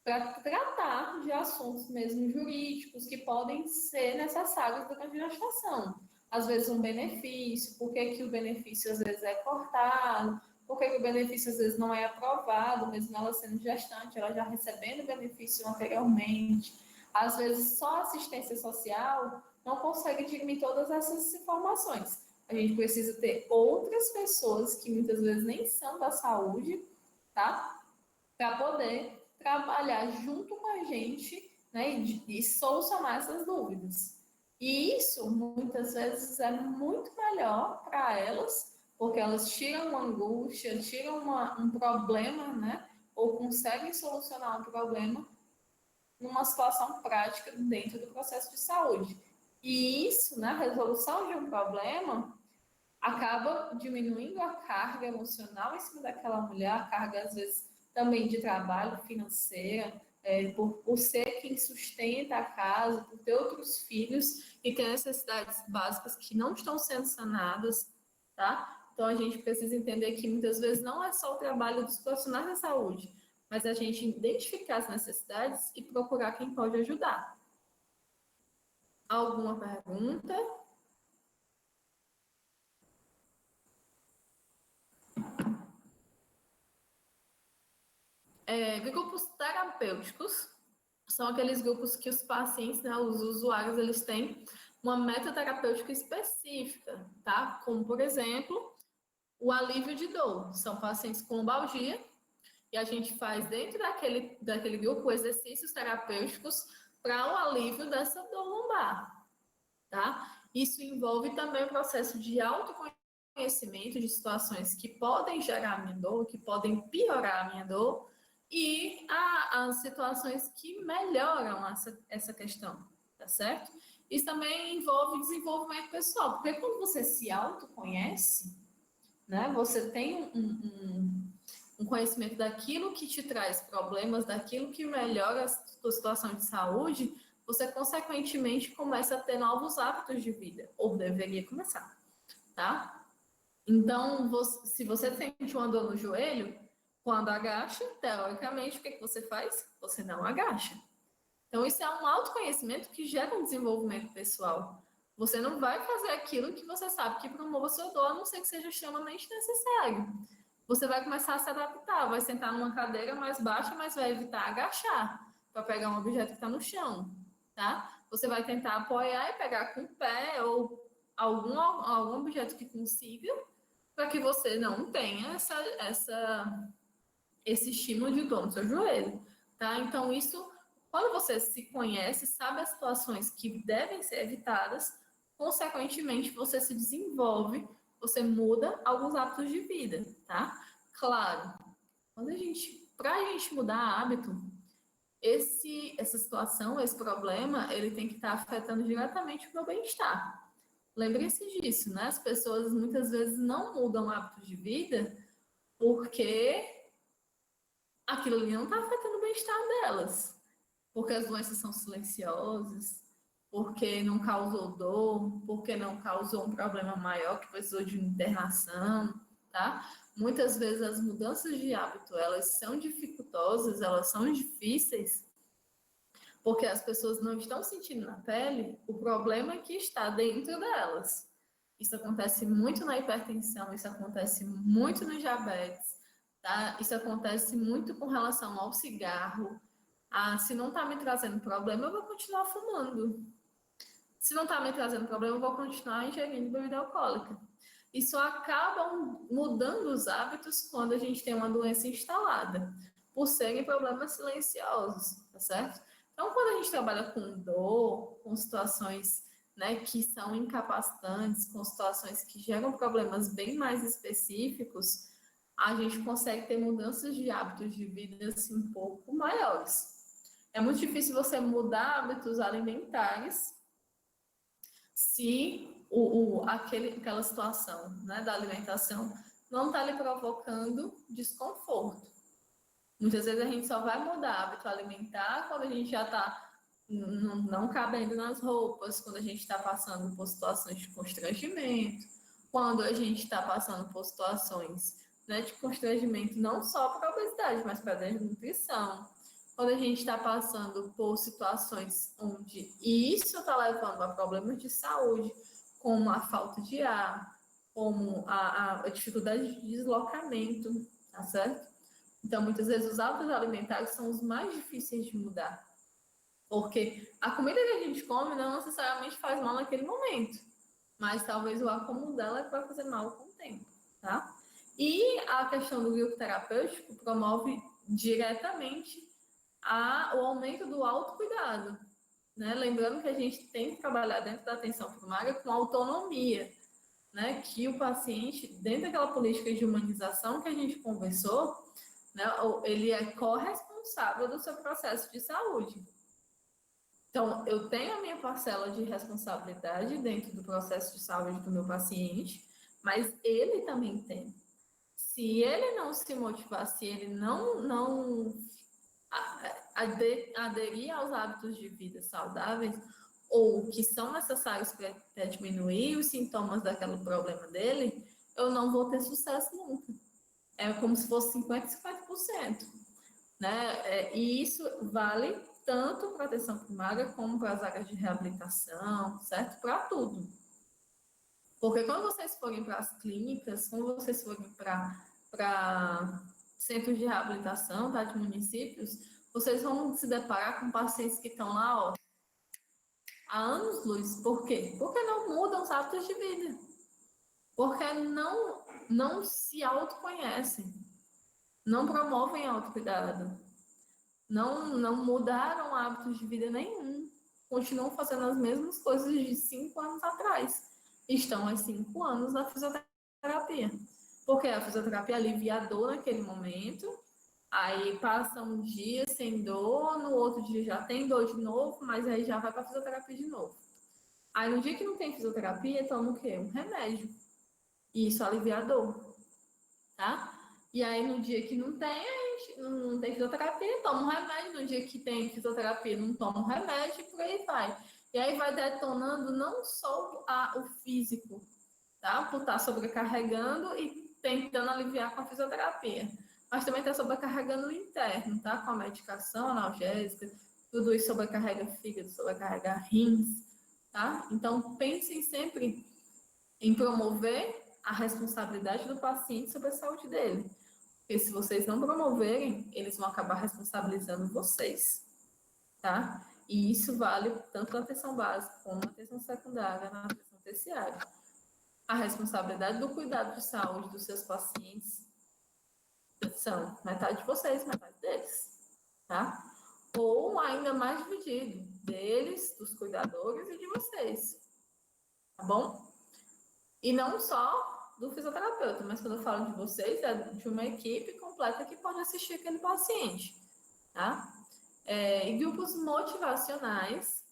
para tratar de assuntos mesmo jurídicos que podem ser necessários durante a gestação. Às vezes um benefício, por que o benefício às vezes é cortado, por que o benefício às vezes não é aprovado, mesmo ela sendo gestante, ela já recebendo o benefício anteriormente. Às vezes só a assistência social não consegue dirimir todas essas informações. A gente precisa ter outras pessoas que muitas vezes nem são da saúde, tá? Para poder trabalhar junto com a gente, né, e solucionar essas dúvidas. E isso, muitas vezes, é muito melhor para elas, porque elas tiram uma angústia, tiram um problema, né, ou conseguem solucionar um problema numa situação prática dentro do processo de saúde. E isso, na resolução de um problema, acaba diminuindo a carga emocional em cima daquela mulher, a carga, às vezes, também de trabalho financeira, por ser quem sustenta a casa, por ter outros filhos e ter necessidades básicas que não estão sendo sanadas, tá? Então, a gente precisa entender que muitas vezes não é só o trabalho dos profissionais da saúde, mas a gente identificar as necessidades e procurar quem pode ajudar. Alguma pergunta? Grupos terapêuticos são aqueles grupos que os pacientes, né, os usuários, eles têm uma meta terapêutica específica, tá? Como, por exemplo, o alívio de dor. São pacientes com lombalgia e a gente faz dentro daquele grupo exercícios terapêuticos para o alívio dessa dor lombar, tá? Isso envolve também o processo de autoconhecimento de situações que podem gerar a minha dor, que podem piorar a minha dor, e as situações que melhoram essa questão, tá certo? Isso também envolve desenvolvimento pessoal, porque quando você se autoconhece, né, você tem um conhecimento daquilo que te traz problemas, daquilo que melhora a sua situação de saúde, você consequentemente começa a ter novos hábitos de vida, ou deveria começar, tá? Então, se você sente uma dor no joelho, quando agacha, teoricamente, o que você faz? Você não agacha. Então, isso é um autoconhecimento que gera um desenvolvimento pessoal. Você não vai fazer aquilo que você sabe que promova a sua dor, a não ser que seja extremamente necessário. Você vai começar a se adaptar, vai sentar numa cadeira mais baixa, mas vai evitar agachar para pegar um objeto que está no chão, tá? Você vai tentar apoiar e pegar com o pé ou algum objeto que consiga, para que você não tenha esse estímulo de dor no seu joelho, tá? Então, isso, quando você se conhece, sabe as situações que devem ser evitadas, consequentemente, você se desenvolve, você muda alguns hábitos de vida, tá? Claro, para a gente mudar hábito, essa situação, esse problema, ele tem que estar afetando diretamente o meu bem-estar. Lembre-se disso, né? As pessoas muitas vezes não mudam hábitos de vida porque aquilo ali não está afetando o bem-estar delas. Porque as doenças são silenciosas, porque não causou dor, porque não causou um problema maior que precisou de internação, tá? Muitas vezes as mudanças de hábito, elas são dificultosas, elas são difíceis, porque as pessoas não estão sentindo na pele o problema que está dentro delas. Isso acontece muito na hipertensão, isso acontece muito no diabetes, tá? Isso acontece muito com relação ao cigarro. Ah, se não está me trazendo problema, eu vou continuar fumando. Se não está me trazendo problema, eu vou continuar ingerindo bebida alcoólica. Isso acaba mudando os hábitos quando a gente tem uma doença instalada, por serem problemas silenciosos, tá certo? Então, quando a gente trabalha com dor, com situações, né, que são incapacitantes, com situações que geram problemas bem mais específicos, a gente consegue ter mudanças de hábitos de vida assim, um pouco maiores. É muito difícil você mudar hábitos alimentares se aquela situação, né, da alimentação não está lhe provocando desconforto. Muitas vezes a gente só vai mudar hábito alimentar quando a gente já está não cabendo nas roupas, quando a gente está passando por situações de constrangimento, quando a gente está passando por situações, né, de constrangimento não só para a obesidade, mas para a desnutrição, quando a gente está passando por situações onde isso está levando a problemas de saúde, como a falta de ar, como a dificuldade de deslocamento, tá certo? Então, muitas vezes, os hábitos alimentares são os mais difíceis de mudar, porque a comida que a gente come não necessariamente faz mal naquele momento, mas talvez o acúmulo dela vai fazer mal com o tempo, tá? E a questão do grupo terapêutico promove diretamente o aumento do autocuidado, né? Lembrando que a gente tem que trabalhar dentro da atenção primária com autonomia, né? Que o paciente, dentro daquela política de humanização que a gente conversou, né? Ele é corresponsável do seu processo de saúde. Então, eu tenho a minha parcela de responsabilidade dentro do processo de saúde do meu paciente, mas ele também tem. Se ele não se motivar, se ele não aderir aos hábitos de vida saudáveis ou que são necessários para diminuir os sintomas daquele problema dele, eu não vou ter sucesso nunca. É como se fosse 50% e 50%. Né? E isso vale tanto para a atenção primária como para as áreas de reabilitação, certo? Para tudo. Porque quando vocês forem para as clínicas, quando vocês forem para centros de reabilitação, tá, de municípios, vocês vão se deparar com pacientes que estão lá, ó, há anos-luz. Por quê? Porque não mudam os hábitos de vida. Porque não se autoconhecem, não promovem autocuidado, não mudaram hábitos de vida nenhum, continuam fazendo as mesmas coisas de 5 anos atrás. Estão há 5 anos na fisioterapia. Porque a fisioterapia alivia a dor naquele momento, aí passa um dia sem dor, no outro dia já tem dor de novo, mas aí já vai para a fisioterapia de novo. Aí no dia que não tem fisioterapia, toma o quê? Um remédio. E isso alivia a dor, tá? E aí no dia que não tem fisioterapia, toma um remédio. No dia que tem fisioterapia, não toma um remédio e por aí vai. E aí vai detonando não só o físico, tá? Por estar sobrecarregando e tentando aliviar com a fisioterapia. Mas também está sobrecarregando o interno, tá? Com a medicação analgésica, tudo isso sobrecarrega fígado, sobrecarrega rins, tá? Então pensem sempre em promover a responsabilidade do paciente sobre a saúde dele. Porque se vocês não promoverem, eles vão acabar responsabilizando vocês, tá? E isso vale tanto na atenção básica como na atenção secundária, na atenção terciária. A responsabilidade do cuidado de saúde dos seus pacientes são metade de vocês, metade deles, tá? Ou ainda mais dividido, deles, dos cuidadores e de vocês, tá bom? E não só do fisioterapeuta, mas quando eu falo de vocês, é de uma equipe completa que pode assistir aquele paciente, tá? E grupos motivacionais,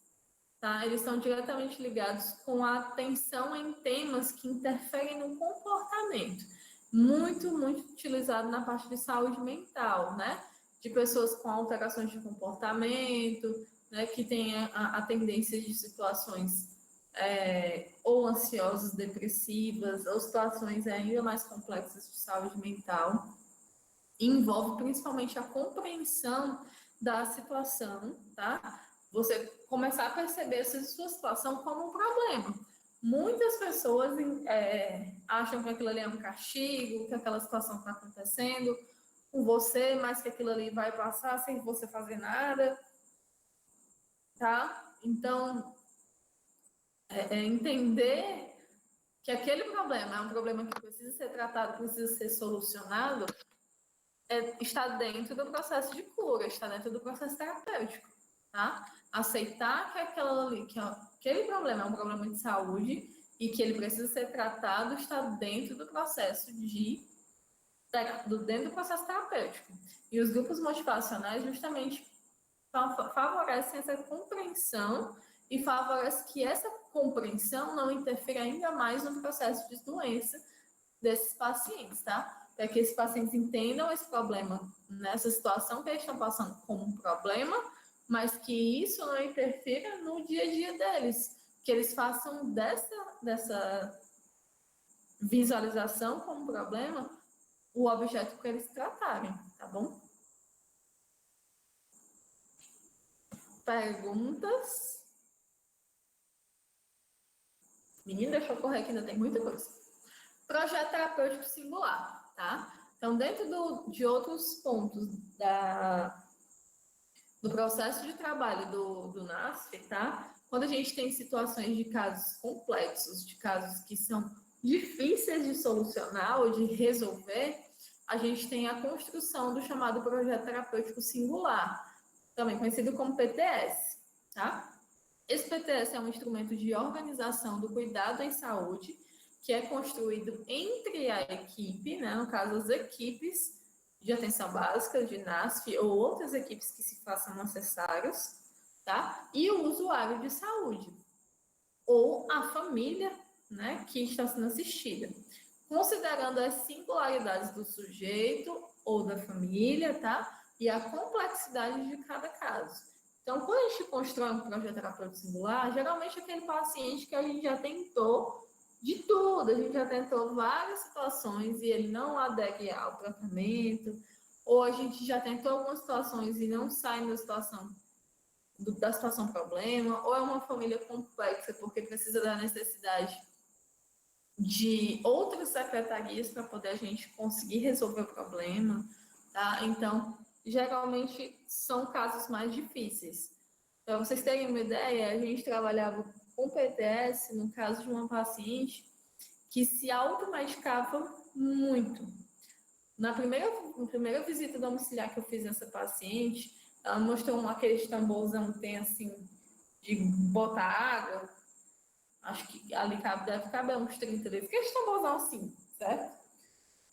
tá? Eles estão diretamente ligados com a atenção em temas que interferem no comportamento. Muito, muito utilizado na parte de saúde mental, né? De pessoas com alterações de comportamento, né? Que têm a tendência de situações ou ansiosas, depressivas, ou situações ainda mais complexas de saúde mental. Envolve principalmente a compreensão da situação, tá? Você começar a perceber essa sua situação como um problema. Muitas pessoas acham que aquilo ali é um castigo, que aquela situação está acontecendo com você, mas que aquilo ali vai passar sem você fazer nada, tá? Então, entender que aquele problema é um problema que precisa ser tratado, precisa ser solucionado, está dentro do processo de cura, está dentro do processo terapêutico, tá? Aceitar que aquele problema é um problema de saúde e que ele precisa ser tratado está dentro do processo dentro do processo terapêutico. E os grupos motivacionais justamente favorecem essa compreensão e favorece que essa compreensão não interfira ainda mais no processo de doença desses pacientes, tá? Para que esses pacientes entendam esse problema, nessa situação que eles estão passando como um problema, mas que isso não interfira no dia a dia deles, que eles façam dessa visualização como problema o objeto que eles tratarem, tá bom? Perguntas? Menina, deixa eu correr aqui, ainda tem muita coisa. Projeto terapêutico singular, tá? Então, dentro de outros pontos do processo de trabalho do NASF, tá? Quando a gente tem situações de casos complexos, de casos que são difíceis de solucionar ou de resolver, a gente tem a construção do chamado projeto terapêutico singular, também conhecido como PTS, tá? Esse PTS é um instrumento de organização do cuidado em saúde que é construído entre a equipe, né, no caso as equipes de atenção básica, de NASF, ou outras equipes que se façam necessárias, tá? E o usuário de saúde, ou a família, né, que está sendo assistida, considerando as singularidades do sujeito ou da família, tá? E a complexidade de cada caso. Então, quando a gente constrói um projeto terapêutico singular, geralmente é aquele paciente que a gente já tentou de tudo, a gente já tentou várias situações e ele não adere ao tratamento, ou a gente já tentou algumas situações e não sai da situação da situação problema, ou é uma família complexa porque precisa da necessidade de outras secretarias para poder a gente conseguir resolver o problema, tá? Então, geralmente são casos mais difíceis. Para vocês terem uma ideia, a gente trabalhava com PTS no caso de uma paciente que se automedicava muito. Na primeira visita domiciliar que eu fiz nessa paciente, ela mostrou aquele tamborzão que tem assim, de botar água. Acho que ali deve caber uns 30 litros. Aquele tamborzão assim, certo?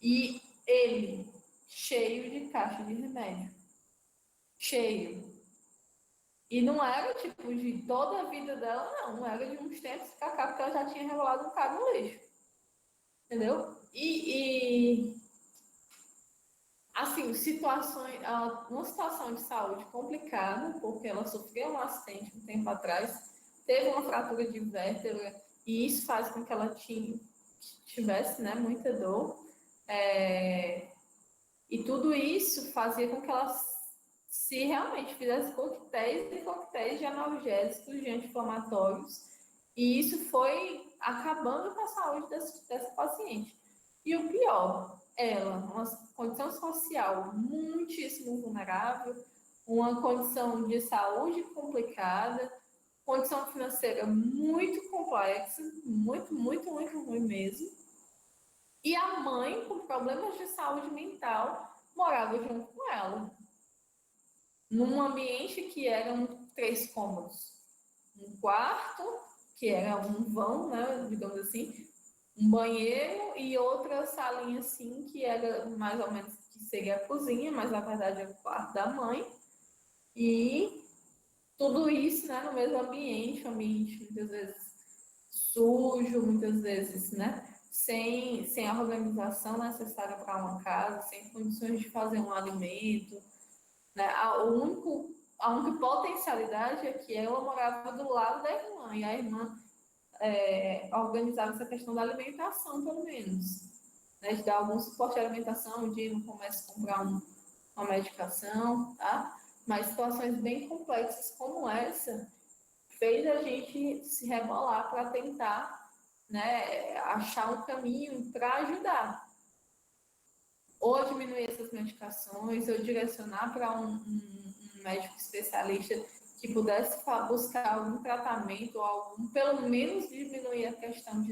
E ele, cheio de caixa de remédio. Cheio. E não era, tipo, de toda a vida dela, não. Era de uns tempos pra cá, porque ela já tinha revelado um cara no lixo. Entendeu? Assim, uma situação de saúde complicada, porque ela sofreu um acidente um tempo atrás, teve uma fratura de vértebra, e isso faz com que ela tivesse, né, muita dor. E tudo isso fazia com que ela se realmente fizesse coquetéis e coquetéis de analgésicos, de anti-inflamatórios, e isso foi acabando com a saúde dessa paciente. E o pior, ela, uma condição social muitíssimo vulnerável, uma condição de saúde complicada, condição financeira muito complexa, muito, muito, muito ruim mesmo. E a mãe, com problemas de saúde mental, morava junto com ela, num ambiente que eram 3 cômodos. Um quarto, que era um vão, né, digamos assim, um banheiro e outra salinha assim, que era mais ou menos que seria a cozinha, mas na verdade é o quarto da mãe. E tudo isso, né, no mesmo ambiente muitas vezes sujo, muitas vezes, né, sem a organização necessária para uma casa, sem condições de fazer um alimento, né? A única potencialidade é que ela morava do lado da irmã, e a irmã organizava essa questão da alimentação, pelo menos, né? De dar algum suporte à alimentação, de ir no comércio comprar uma medicação, tá? Mas situações bem complexas como essa fez a gente se rebolar para tentar, né, achar um caminho para ajudar. Ou diminuir essas medicações, ou direcionar para um médico especialista que pudesse buscar algum tratamento, ou pelo menos diminuir a questão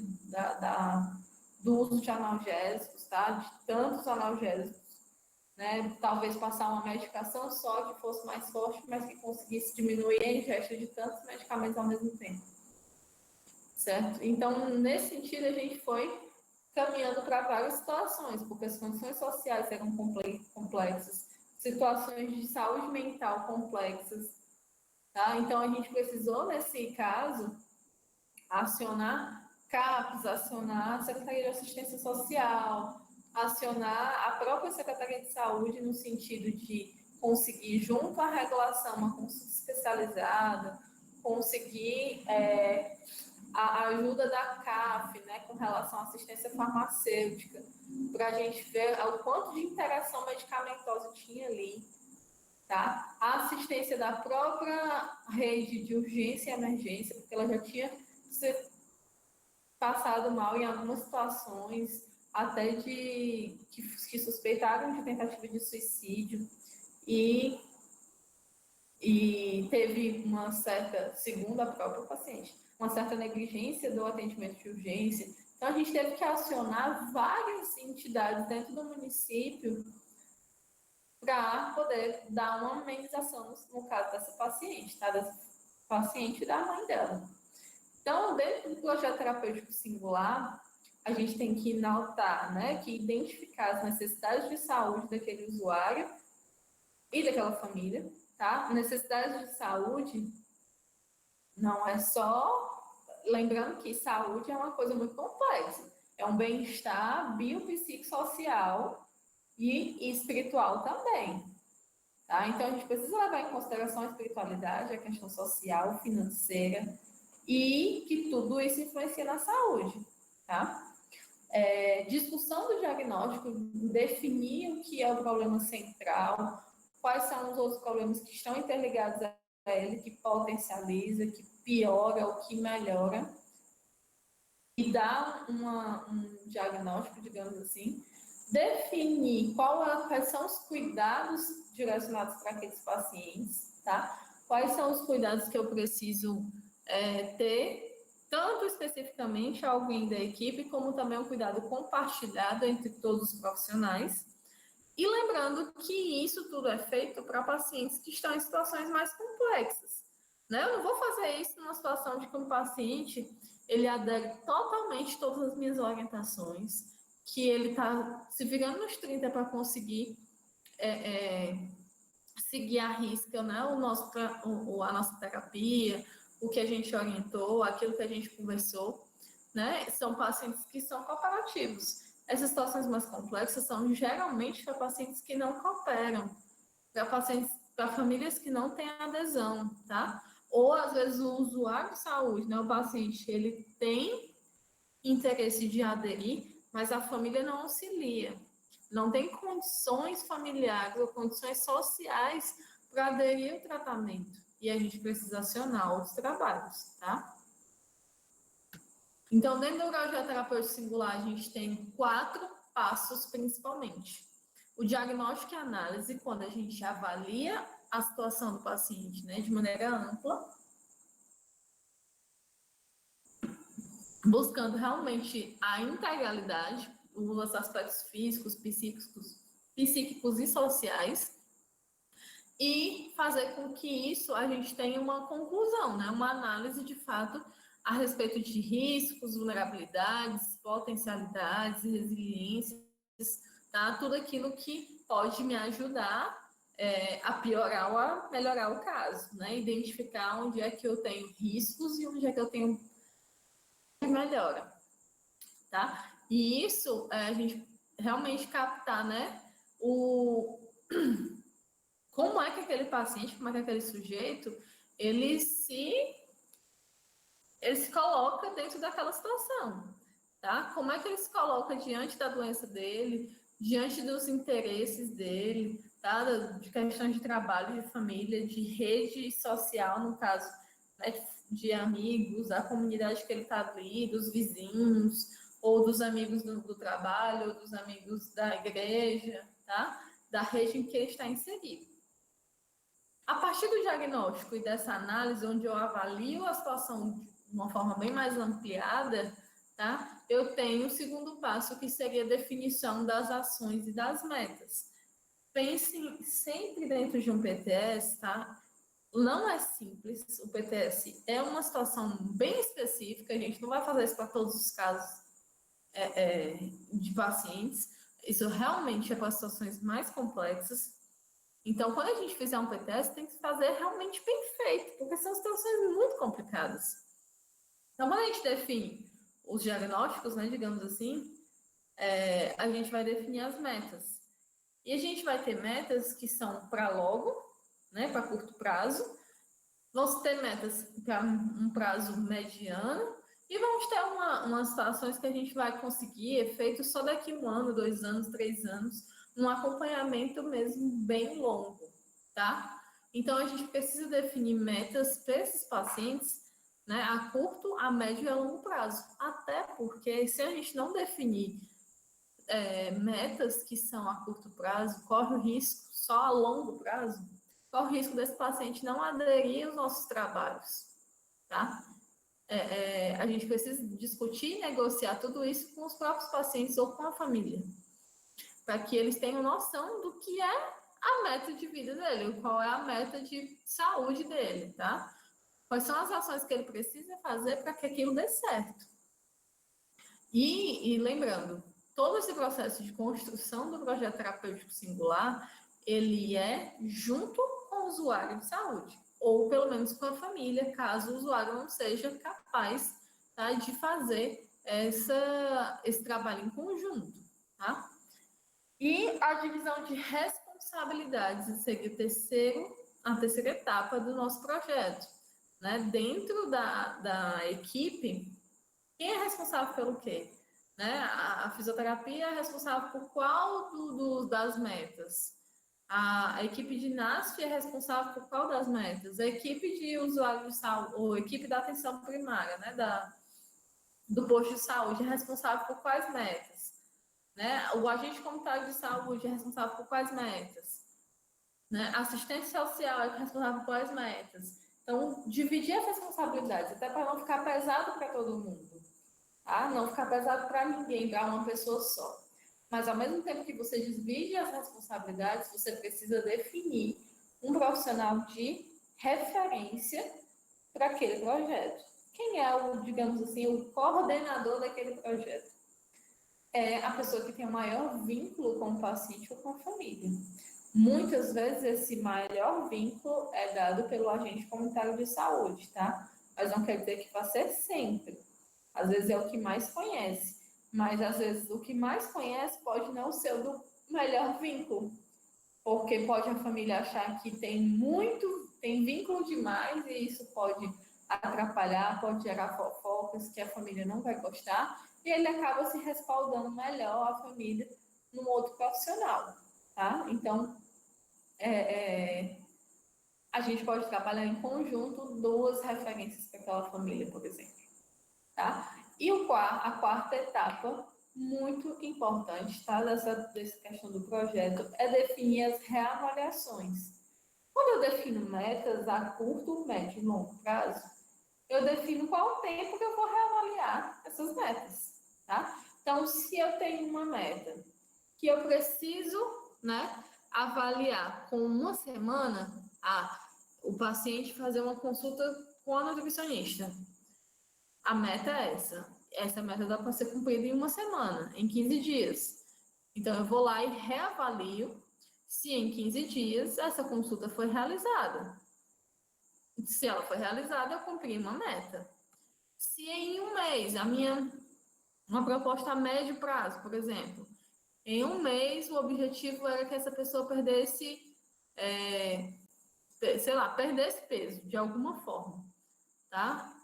do uso de analgésicos, tá? De tantos analgésicos, né? Talvez passar uma medicação só que fosse mais forte, mas que conseguisse diminuir a ingesta de tantos medicamentos ao mesmo tempo, certo? Então, nesse sentido, a gente foi caminhando para várias situações, porque as condições sociais eram complexas, situações de saúde mental complexas, tá? Então, a gente precisou, nesse caso, acionar CAPES, acionar a Secretaria de Assistência Social, acionar a própria Secretaria de Saúde no sentido de conseguir, junto à regulação, uma consulta especializada, conseguir a ajuda da CAF, né, com relação à assistência farmacêutica, para a gente ver o quanto de interação medicamentosa tinha ali, tá? A assistência da própria rede de urgência e emergência, porque ela já tinha se passado mal em algumas situações, até que suspeitaram de tentativa de suicídio, e teve uma certa, segundo a própria paciente, uma certa negligência do atendimento de urgência. Então, a gente teve que acionar várias entidades dentro do município para poder dar uma amenização no caso dessa paciente, tá? Dessa paciente e da mãe dela. Então, dentro do projeto terapêutico singular, a gente tem que notar, né, que identificar as necessidades de saúde daquele usuário e daquela família, tá? Necessidades de saúde não é só. Lembrando que saúde é uma coisa muito complexa. É um bem-estar biopsicossocial e espiritual também. Tá? Então, a gente precisa levar em consideração a espiritualidade, a questão social, financeira, e que tudo isso influencia na saúde. Tá? Discussão do diagnóstico, definir o que é o problema central, quais são os outros problemas que estão interligados a ele, que potencializa, que piora ou que melhora, e dar um diagnóstico, digamos assim, definir quais são os cuidados direcionados para aqueles pacientes, tá? Quais são os cuidados que eu preciso ter, tanto especificamente alguém da equipe, como também um cuidado compartilhado entre todos os profissionais. E lembrando que isso tudo é feito para pacientes que estão em situações mais complexas, né? Eu não vou fazer isso numa situação de que um paciente ele adere totalmente todas as minhas orientações, que ele está se virando nos 30 para conseguir seguir à risca, né? A nossa terapia, o que a gente orientou, aquilo que a gente conversou, né? São pacientes que são cooperativos. Essas situações mais complexas são geralmente para pacientes que não cooperam, para famílias que não têm adesão, tá? Ou às vezes o usuário de saúde, né? O paciente, ele tem interesse de aderir, mas a família não auxilia, não tem condições familiares ou condições sociais para aderir ao tratamento. E a gente precisa acionar outros trabalhos, tá? Então, dentro do projeto terapêutico singular, a gente tem 4 passos principalmente. O diagnóstico e análise, quando a gente avalia a situação do paciente, né, de maneira ampla, buscando realmente a integralidade, os aspectos físicos, psíquicos e sociais, e fazer com que isso a gente tenha uma conclusão, né, uma análise de fato a respeito de riscos, vulnerabilidades, potencialidades, resiliências, tá? Tudo aquilo que pode me ajudar a piorar ou a melhorar o caso, né? Identificar onde é que eu tenho riscos e onde é que eu tenho melhora, tá? E isso a gente realmente captar, né? Como é que aquele paciente, como é que aquele sujeito, ele se coloca dentro daquela situação, tá? Como é que ele se coloca diante da doença dele, diante dos interesses dele, tá? De questões de trabalho, de família, de rede social, no caso, né, de amigos, da comunidade que ele está ali, dos vizinhos, ou dos amigos do trabalho, ou dos amigos da igreja, tá? Da rede em que ele está inserido. A partir do diagnóstico e dessa análise, onde eu avalio a situação de uma forma bem mais ampliada, tá? Eu tenho o segundo passo, que seria a definição das ações e das metas. Pensem sempre dentro de um PTS, tá? Não é simples, o PTS é uma situação bem específica, a gente não vai fazer isso para todos os casos de pacientes, isso realmente é para situações mais complexas. Então, quando a gente fizer um PTS, tem que fazer realmente bem feito, porque são situações muito complicadas. Então, quando a gente define os diagnósticos, né, digamos assim, a gente vai definir as metas. E a gente vai ter metas que são para logo, né, para curto prazo. Vamos ter metas para um prazo mediano. E vamos ter umas situações que a gente vai conseguir efeito só daqui 1 ano, 2 anos, 3 anos, um acompanhamento mesmo bem longo, tá? Então, a gente precisa definir metas para esses pacientes, né, a curto, a médio e a longo prazo. Até porque, se a gente não definir metas que são a curto prazo, corre o risco, só a longo prazo, corre o risco desse paciente não aderir aos nossos trabalhos, tá? A gente precisa discutir e negociar tudo isso com os próprios pacientes ou com a família, para que eles tenham noção do que é a meta de vida dele, qual é a meta de saúde dele, tá? Quais são as ações que ele precisa fazer para que aquilo dê certo. E lembrando, todo esse processo de construção do projeto terapêutico singular, ele é junto com o usuário de saúde, ou pelo menos com a família, caso o usuário não seja capaz, tá, de fazer esse trabalho em conjunto, tá? E a divisão de responsabilidades seria a terceira etapa do nosso projeto, né? Dentro da equipe, quem é responsável pelo quê? Né? A fisioterapia é responsável por qual das metas? A equipe de NASF é responsável por qual das metas? A equipe de usuário de saúde, ou a equipe da atenção primária, né, do posto de saúde, é responsável por quais metas? Né? O agente comunitário de saúde é responsável por quais metas? Né? A assistente social é responsável por quais metas? Então, dividir as responsabilidades, até para não ficar pesado para todo mundo, tá? Não ficar pesado para ninguém, para uma pessoa só. Mas, ao mesmo tempo que você divide as responsabilidades, você precisa definir um profissional de referência para aquele projeto. Quem é o, digamos assim, o coordenador daquele projeto? É a pessoa que tem o maior vínculo com o paciente ou com a família. Muitas vezes esse maior vínculo é dado pelo agente comunitário de saúde, tá? Mas não quer dizer que vai ser sempre. Às vezes é o que mais conhece, mas às vezes o que mais conhece pode não ser o do melhor vínculo, porque pode a família achar que tem vínculo demais e isso pode atrapalhar, pode gerar fofocas que a família não vai gostar e ele acaba se respaldando melhor a família num outro profissional, tá? Então, a gente pode trabalhar em conjunto duas referências para aquela família, por exemplo, tá? E a quarta etapa, muito importante, tá? Dessa questão do projeto, é definir as reavaliações. Quando eu defino metas a curto, médio e longo prazo, eu defino qual o tempo que eu vou reavaliar essas metas, tá? Então, se eu tenho uma meta que eu preciso, né, avaliar com uma semana, o paciente fazer uma consulta com a nutricionista. A meta é essa. Essa meta dá para ser cumprida em uma semana, em 15 dias. Então, eu vou lá e reavalio se em 15 dias essa consulta foi realizada. Se ela foi realizada, eu cumpri uma meta. Se em um mês, uma proposta a médio prazo, por exemplo, em um mês o objetivo era que essa pessoa perdesse, sei lá, perdesse peso de alguma forma, tá?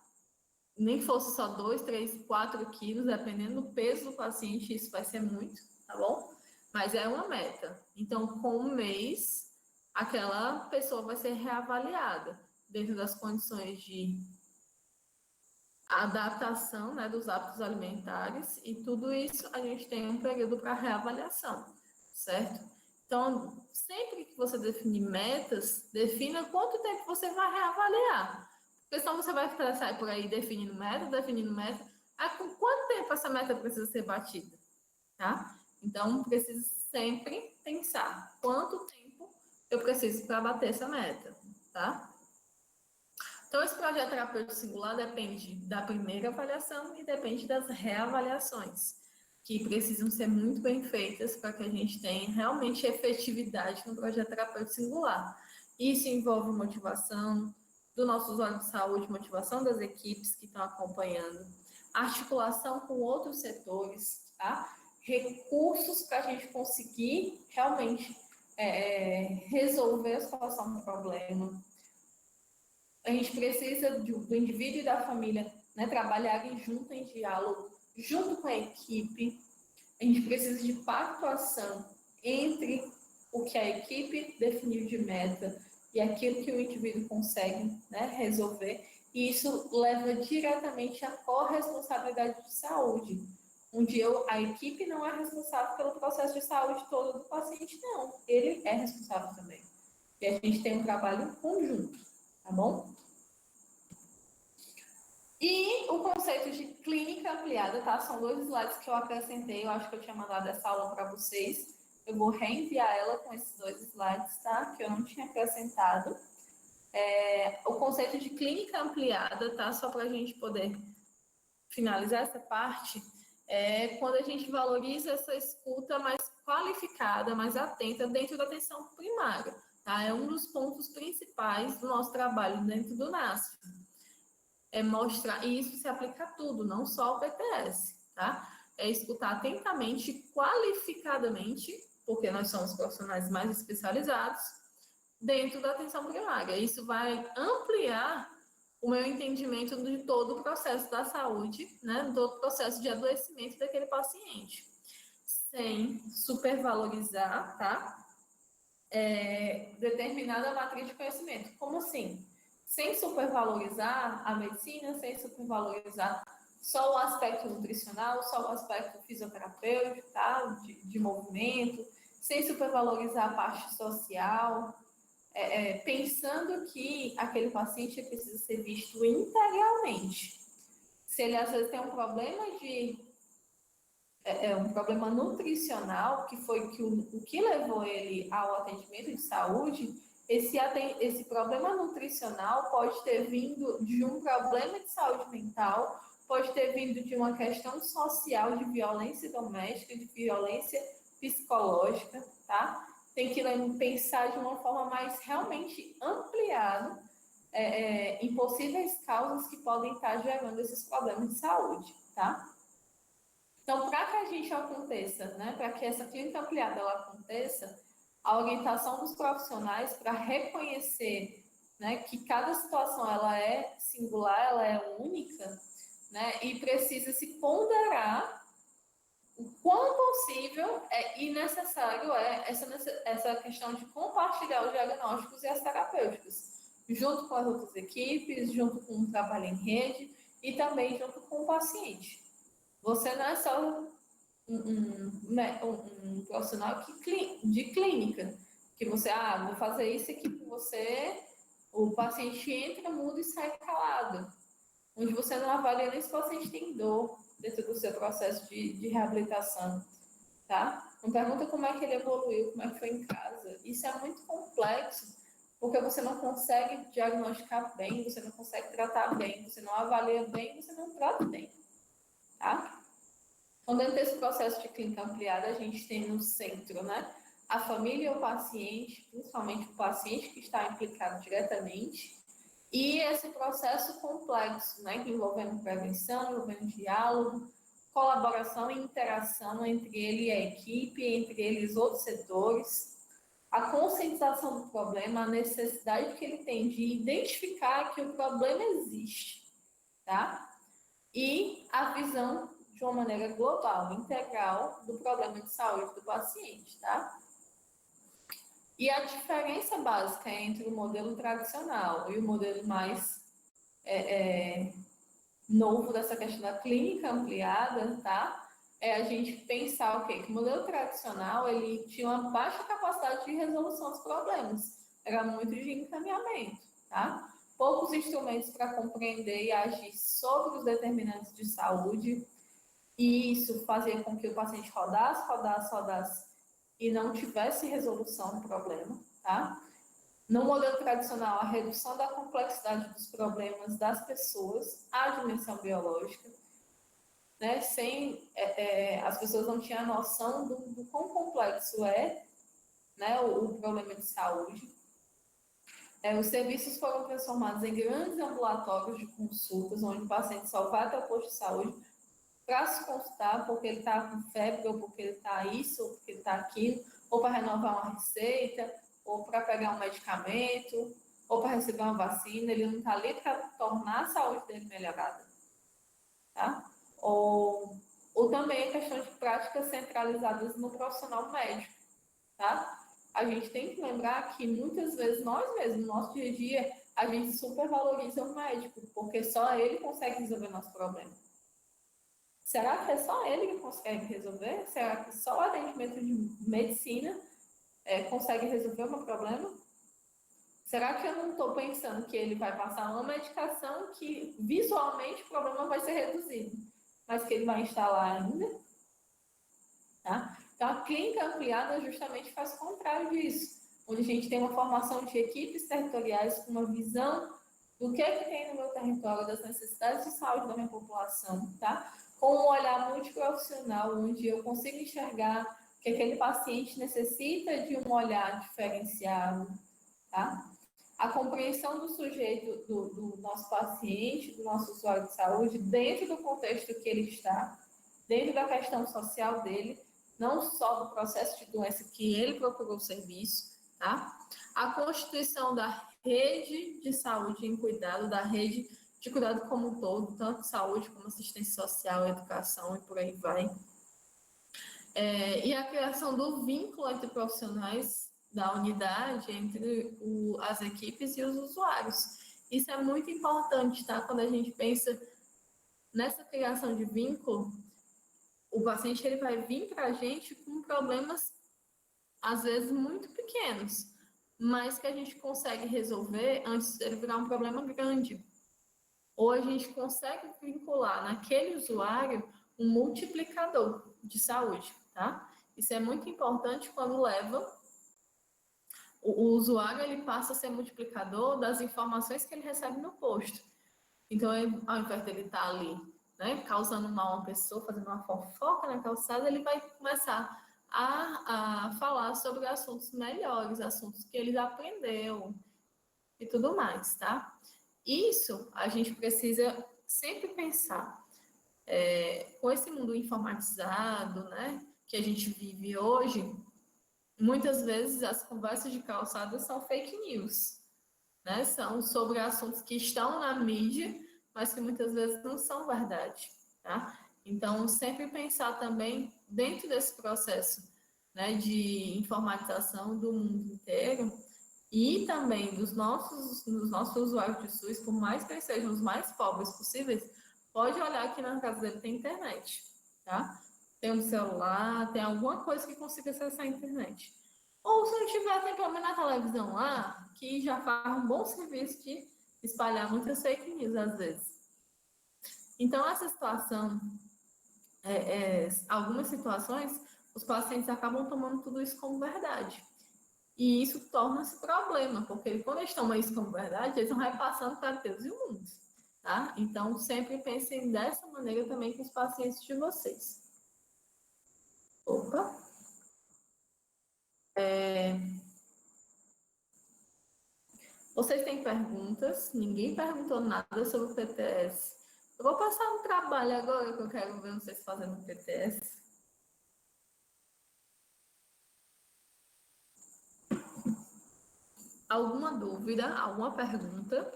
Nem que fosse só 2, 3, 4 quilos, dependendo do peso do paciente, isso vai ser muito, tá bom? Mas é uma meta. Então, com um mês, aquela pessoa vai ser reavaliada dentro das condições de adaptação, né, dos hábitos alimentares e tudo isso a gente tem um período para reavaliação, certo? Então, sempre que você definir metas, defina quanto tempo você vai reavaliar. Porque senão você vai sair por aí definindo meta. Com quanto tempo essa meta precisa ser batida, tá? Então, precisa sempre pensar quanto tempo eu preciso para bater essa meta, tá? Então, esse projeto terapêutico singular depende da primeira avaliação e depende das reavaliações, que precisam ser muito bem feitas para que a gente tenha realmente efetividade no projeto terapêutico singular. Isso envolve motivação do nosso usuário de saúde, motivação das equipes que estão acompanhando, articulação com outros setores, tá? Recursos para a gente conseguir realmente resolver a situação do problema. A gente precisa do indivíduo e da família, né, trabalharem junto em diálogo, junto com a equipe. A gente precisa de pactuação entre o que a equipe definiu de meta e aquilo que o indivíduo consegue, né, resolver. E isso leva diretamente à corresponsabilidade de saúde, onde a equipe não é responsável pelo processo de saúde todo do paciente, não. Ele é responsável também. E a gente tem um trabalho conjunto, tá bom? E o conceito de clínica ampliada, tá? São 2 slides que eu acrescentei, eu acho que eu tinha mandado essa aula para vocês. Eu vou reenviar ela com esses 2 slides, tá? Que eu não tinha acrescentado. O conceito de clínica ampliada, tá? Só para a gente poder finalizar essa parte, é quando a gente valoriza essa escuta mais qualificada, mais atenta dentro da atenção primária, tá? É um dos pontos principais do nosso trabalho dentro do NASF. Mostrar, e isso se aplica a tudo, não só ao PTS, tá? É escutar atentamente, qualificadamente, porque nós somos profissionais mais especializados, dentro da atenção primária. Isso vai ampliar o meu entendimento de todo o processo da saúde, né? Do processo de adoecimento daquele paciente, sem supervalorizar, tá? determinada matriz de conhecimento. Como assim? Sem supervalorizar a medicina, sem supervalorizar só o aspecto nutricional, só o aspecto fisioterapêutico, tá? de movimento, sem supervalorizar a parte social, pensando que aquele paciente precisa ser visto integralmente. Se ele às vezes tem um problema um problema nutricional, que foi o que levou ele ao atendimento de saúde, esse problema nutricional pode ter vindo de um problema de saúde mental, pode ter vindo de uma questão social de violência doméstica, de violência psicológica, tá? Tem que pensar de uma forma mais realmente ampliada em possíveis causas que podem estar gerando esses problemas de saúde, tá? Então, para que a gente aconteça, né, para que essa clínica ampliada ela aconteça, a orientação dos profissionais para reconhecer, né, que cada situação ela é singular, ela é única, né, e precisa se ponderar o quão possível e necessário essa questão de compartilhar os diagnósticos e as terapêuticas, junto com as outras equipes, junto com o trabalho em rede e também junto com o paciente. Você não é só um profissional de clínica, que você, vou fazer isso aqui com você, o paciente entra, muda e sai calado, onde você não avalia nem se o paciente tem dor dentro do seu processo de reabilitação, tá? Não pergunta como é que ele evoluiu, como é que foi em casa. Isso é muito complexo, porque você não consegue diagnosticar bem, você não consegue tratar bem, você não avalia bem, você não trata bem, tá? Então, dentro desse processo de clínica ampliada, a gente tem no centro, né, a família e o paciente, principalmente o paciente que está implicado diretamente, e esse processo complexo, né, que envolvendo prevenção, envolvendo diálogo, colaboração e interação entre ele e a equipe, entre eles outros setores, a conscientização do problema, a necessidade que ele tem de identificar que o problema existe, tá? E a visão de uma maneira global, integral, do problema de saúde do paciente, tá? E a diferença básica entre o modelo tradicional e o modelo mais novo dessa questão da clínica ampliada, tá? É a gente pensar o quê? Que o modelo tradicional, ele tinha uma baixa capacidade de resolução dos problemas. Era muito de encaminhamento, tá? Poucos instrumentos para compreender e agir sobre os determinantes de saúde, e isso fazia com que o paciente rodasse e não tivesse resolução do problema, tá? No modelo tradicional, a redução da complexidade dos problemas das pessoas à dimensão biológica, né? As pessoas não tinham a noção do quão complexo né, o problema de saúde. Os serviços foram transformados em grandes ambulatórios de consultas, onde o paciente só vai até o posto de saúde para se consultar porque ele está com febre, ou porque ele está isso, ou porque ele está aquilo, ou para renovar uma receita, ou para pegar um medicamento, ou para receber uma vacina. Ele não está ali para tornar a saúde dele melhorada, tá? Ou também a questão de práticas centralizadas no profissional médico, tá? A gente tem que lembrar que muitas vezes nós mesmos, no nosso dia a dia, a gente supervaloriza o médico, porque só ele consegue resolver nosso problema. Será que é só ele que consegue resolver? Será que só o atendimento de medicina consegue resolver o meu problema? Será que eu não estou pensando que ele vai passar uma medicação que visualmente o problema vai ser reduzido, mas que ele vai instalar ainda? Tá? Então, a clínica ampliada justamente faz o contrário disso, onde a gente tem uma formação de equipes territoriais com uma visão do que tem no meu território, das necessidades de saúde da minha população, tá? Com um olhar multiprofissional, onde eu consigo enxergar que aquele paciente necessita de um olhar diferenciado, tá? A compreensão do sujeito, do nosso paciente, do nosso usuário de saúde, dentro do contexto que ele está, dentro da questão social dele, não só do processo de doença que ele procurou o serviço, tá? A constituição da rede de saúde em cuidado, da rede de cuidado como um todo, tanto saúde como assistência social, educação e por aí vai. E a criação do vínculo entre profissionais da unidade entre as equipes e os usuários. Isso é muito importante, tá? Quando a gente pensa nessa criação de vínculo, o paciente ele vai vir para a gente com problemas, às vezes, muito pequenos, mas que a gente consegue resolver antes de ele virar um problema grande. Ou a gente consegue vincular naquele usuário um multiplicador de saúde, tá? Isso é muito importante quando leva o usuário, ele passa a ser multiplicador das informações que ele recebe no posto. Então, ele, ao invés dele estar ali, né, causando mal a uma pessoa, fazendo uma fofoca na calçada, ele vai começar a falar sobre assuntos melhores, assuntos que ele aprendeu e tudo mais, tá? Isso a gente precisa sempre pensar. Com esse mundo informatizado, né, que a gente vive hoje, muitas vezes as conversas de calçada são fake news, né? São sobre assuntos que estão na mídia, mas que muitas vezes não são verdade, tá? Então, sempre pensar também dentro desse processo, né, de informatização do mundo inteiro e também dos nossos usuários de SUS, por mais que eles sejam os mais pobres possíveis, pode olhar que na casa dele tem internet, tá? Tem um celular, tem alguma coisa que consiga acessar a internet. Ou se não tiver, tem pelo menos na televisão lá, que já faz um bom serviço de espalhar muitas fake news às vezes. Então, essa situação, algumas situações, os pacientes acabam tomando tudo isso como verdade. E isso torna-se problema, porque quando eles tomam isso como verdade, eles vão repassando para Deus e o mundo, tá? Então, sempre pensem dessa maneira também com os pacientes de vocês. Opa! Vocês têm perguntas? Ninguém perguntou nada sobre o PTS. Eu vou passar um trabalho agora que eu quero ver vocês fazendo o PTS. Alguma dúvida? Alguma pergunta?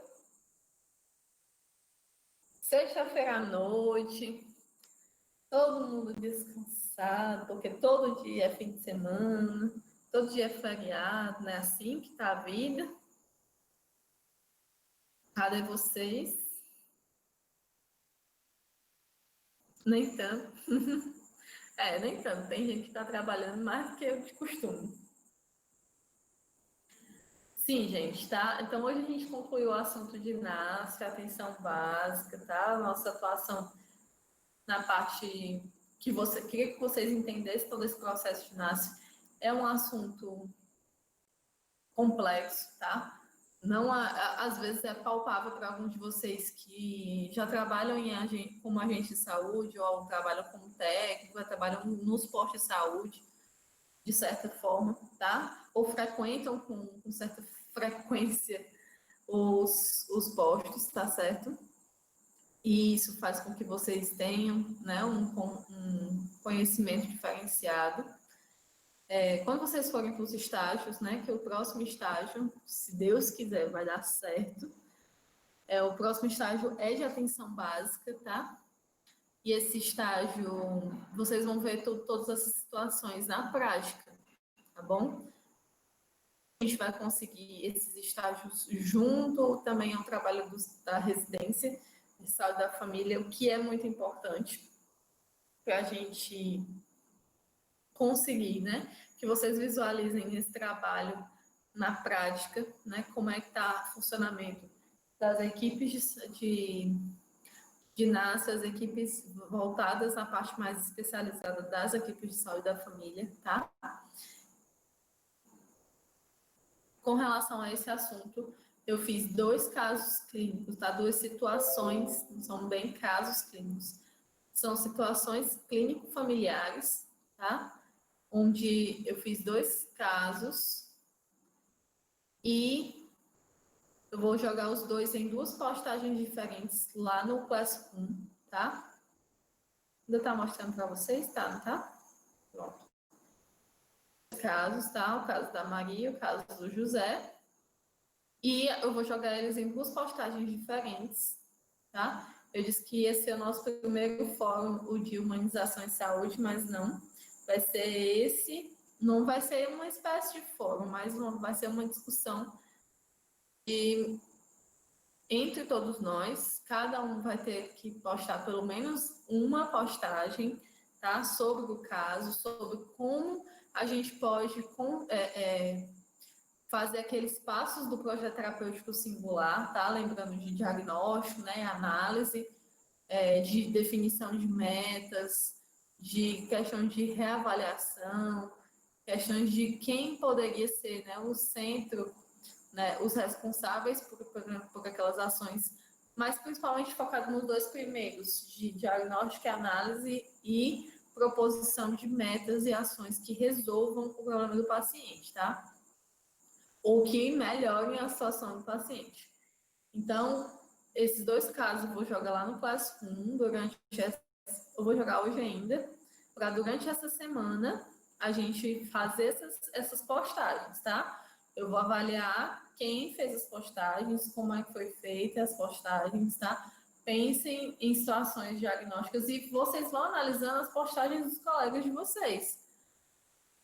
Sexta-feira à noite, todo mundo descansado, porque todo dia é fim de semana, todo dia é feriado, não é assim que tá a vida? Cadê vocês? Nem tanto. Nem tanto. Tem gente que está trabalhando mais do que eu de costume. Sim, gente, tá? Então hoje a gente concluiu o assunto de NASF, atenção básica, tá? Nossa atuação na parte que você queria que vocês entendessem todo esse processo de NASF é um assunto complexo, tá? Não, às vezes é palpável para alguns de vocês que já trabalham como agente de saúde ou trabalham como técnico, ou trabalham nos postos de saúde, de certa forma, tá? Ou frequentam com certa frequência os postos, tá certo? E isso faz com que vocês tenham, né, um conhecimento diferenciado. Quando vocês forem para os estágios, né, que o próximo estágio, se Deus quiser, vai dar certo. O próximo estágio é de atenção básica, tá? E esse estágio, vocês vão ver todas essas situações na prática, tá bom? A gente vai conseguir esses estágios junto também ao trabalho da residência de saúde da família, o que é muito importante para a gente conseguir, né? Que vocês visualizem esse trabalho na prática, né? Como é que está o funcionamento das equipes de NASF, as equipes voltadas à parte mais especializada das equipes de saúde da família, tá? Com relação a esse assunto, eu fiz 2 casos clínicos, tá? 2 situações, não são bem casos clínicos, são situações clínico-familiares, tá? Onde eu fiz 2 casos e eu vou jogar os 2 em 2 postagens diferentes lá no Classroom, tá? Ainda tá mostrando para vocês, tá? Não tá? Pronto. Casos, tá? O caso da Maria, o caso do José. E eu vou jogar eles em 2 postagens diferentes, tá? Eu disse que esse é o nosso primeiro fórum, o de humanização e saúde, mas não. Vai ser esse não vai ser uma espécie de fórum, mas vai ser uma discussão e entre todos nós, cada um vai ter que postar pelo menos uma postagem, tá, sobre o caso, sobre como a gente pode fazer aqueles passos do projeto terapêutico singular, tá, lembrando de diagnóstico, né, análise, de definição de metas, de questão de reavaliação, questões de quem poderia ser, né, o centro, né, os responsáveis por aquelas ações, mas principalmente focado nos dois primeiros, de diagnóstico e análise e proposição de metas e ações que resolvam o problema do paciente, tá? Ou que melhorem a situação do paciente. Então, esses dois casos eu vou jogar lá no Classroom eu vou jogar hoje ainda, para durante essa semana a gente fazer essas postagens, tá? Eu vou avaliar quem fez as postagens, como é que foi feita as postagens, tá? Pensem em situações diagnósticas e vocês vão analisando as postagens dos colegas de vocês.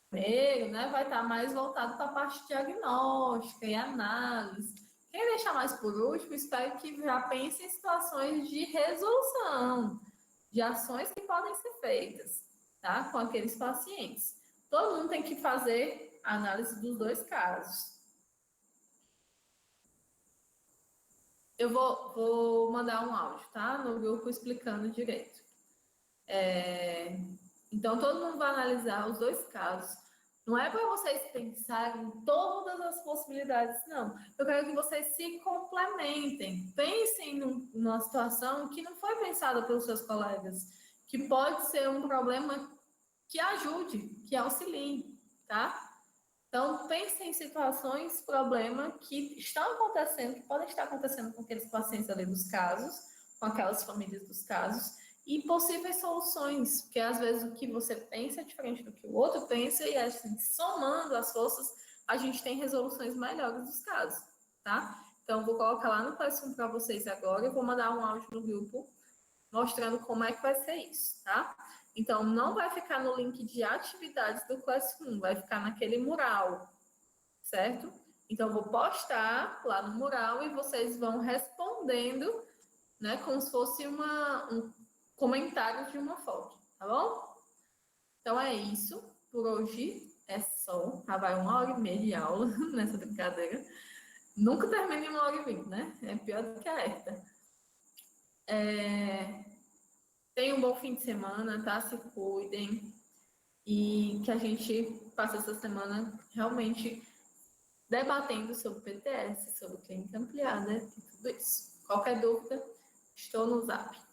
Primeiro, né, vai estar mais voltado para a parte diagnóstica e análise. Quem deixar mais por último, espero que já pense em situações de resolução, de ações que podem ser feitas, tá, com aqueles pacientes. Todo mundo tem que fazer a análise dos dois casos. Eu vou mandar um áudio, tá? No grupo explicando direito. Então, todo mundo vai analisar os dois casos. Não é para vocês pensarem em todas as possibilidades, não. Eu quero que vocês se complementem. Pensem numa situação que não foi pensada pelos seus colegas, que pode ser um problema que ajude, que auxilie, tá? Então, pense em situações, problema que estão acontecendo, que podem estar acontecendo com aqueles pacientes ali dos casos, com aquelas famílias dos casos, e possíveis soluções, porque às vezes o que você pensa é diferente do que o outro pensa, e assim, somando as forças, a gente tem resoluções melhores dos casos, tá? Então, vou colocar lá no Classroom para vocês agora, eu vou mandar um áudio no grupo mostrando como é que vai ser isso, tá? Então, não vai ficar no link de atividades do Classroom, vai ficar naquele mural, certo? Então, vou postar lá no mural e vocês vão respondendo, né, como se fosse um comentário de uma foto, tá bom? Então, é isso. Por hoje é só. Já vai 1h30 de aula nessa brincadeira. Nunca termina em 1h20, né? É pior do que a ETA. Tenham um bom fim de semana, tá? Se cuidem. E que a gente passe essa semana realmente debatendo sobre PTS, sobre clínica ampliada e tudo isso. Qualquer dúvida, estou no Zap.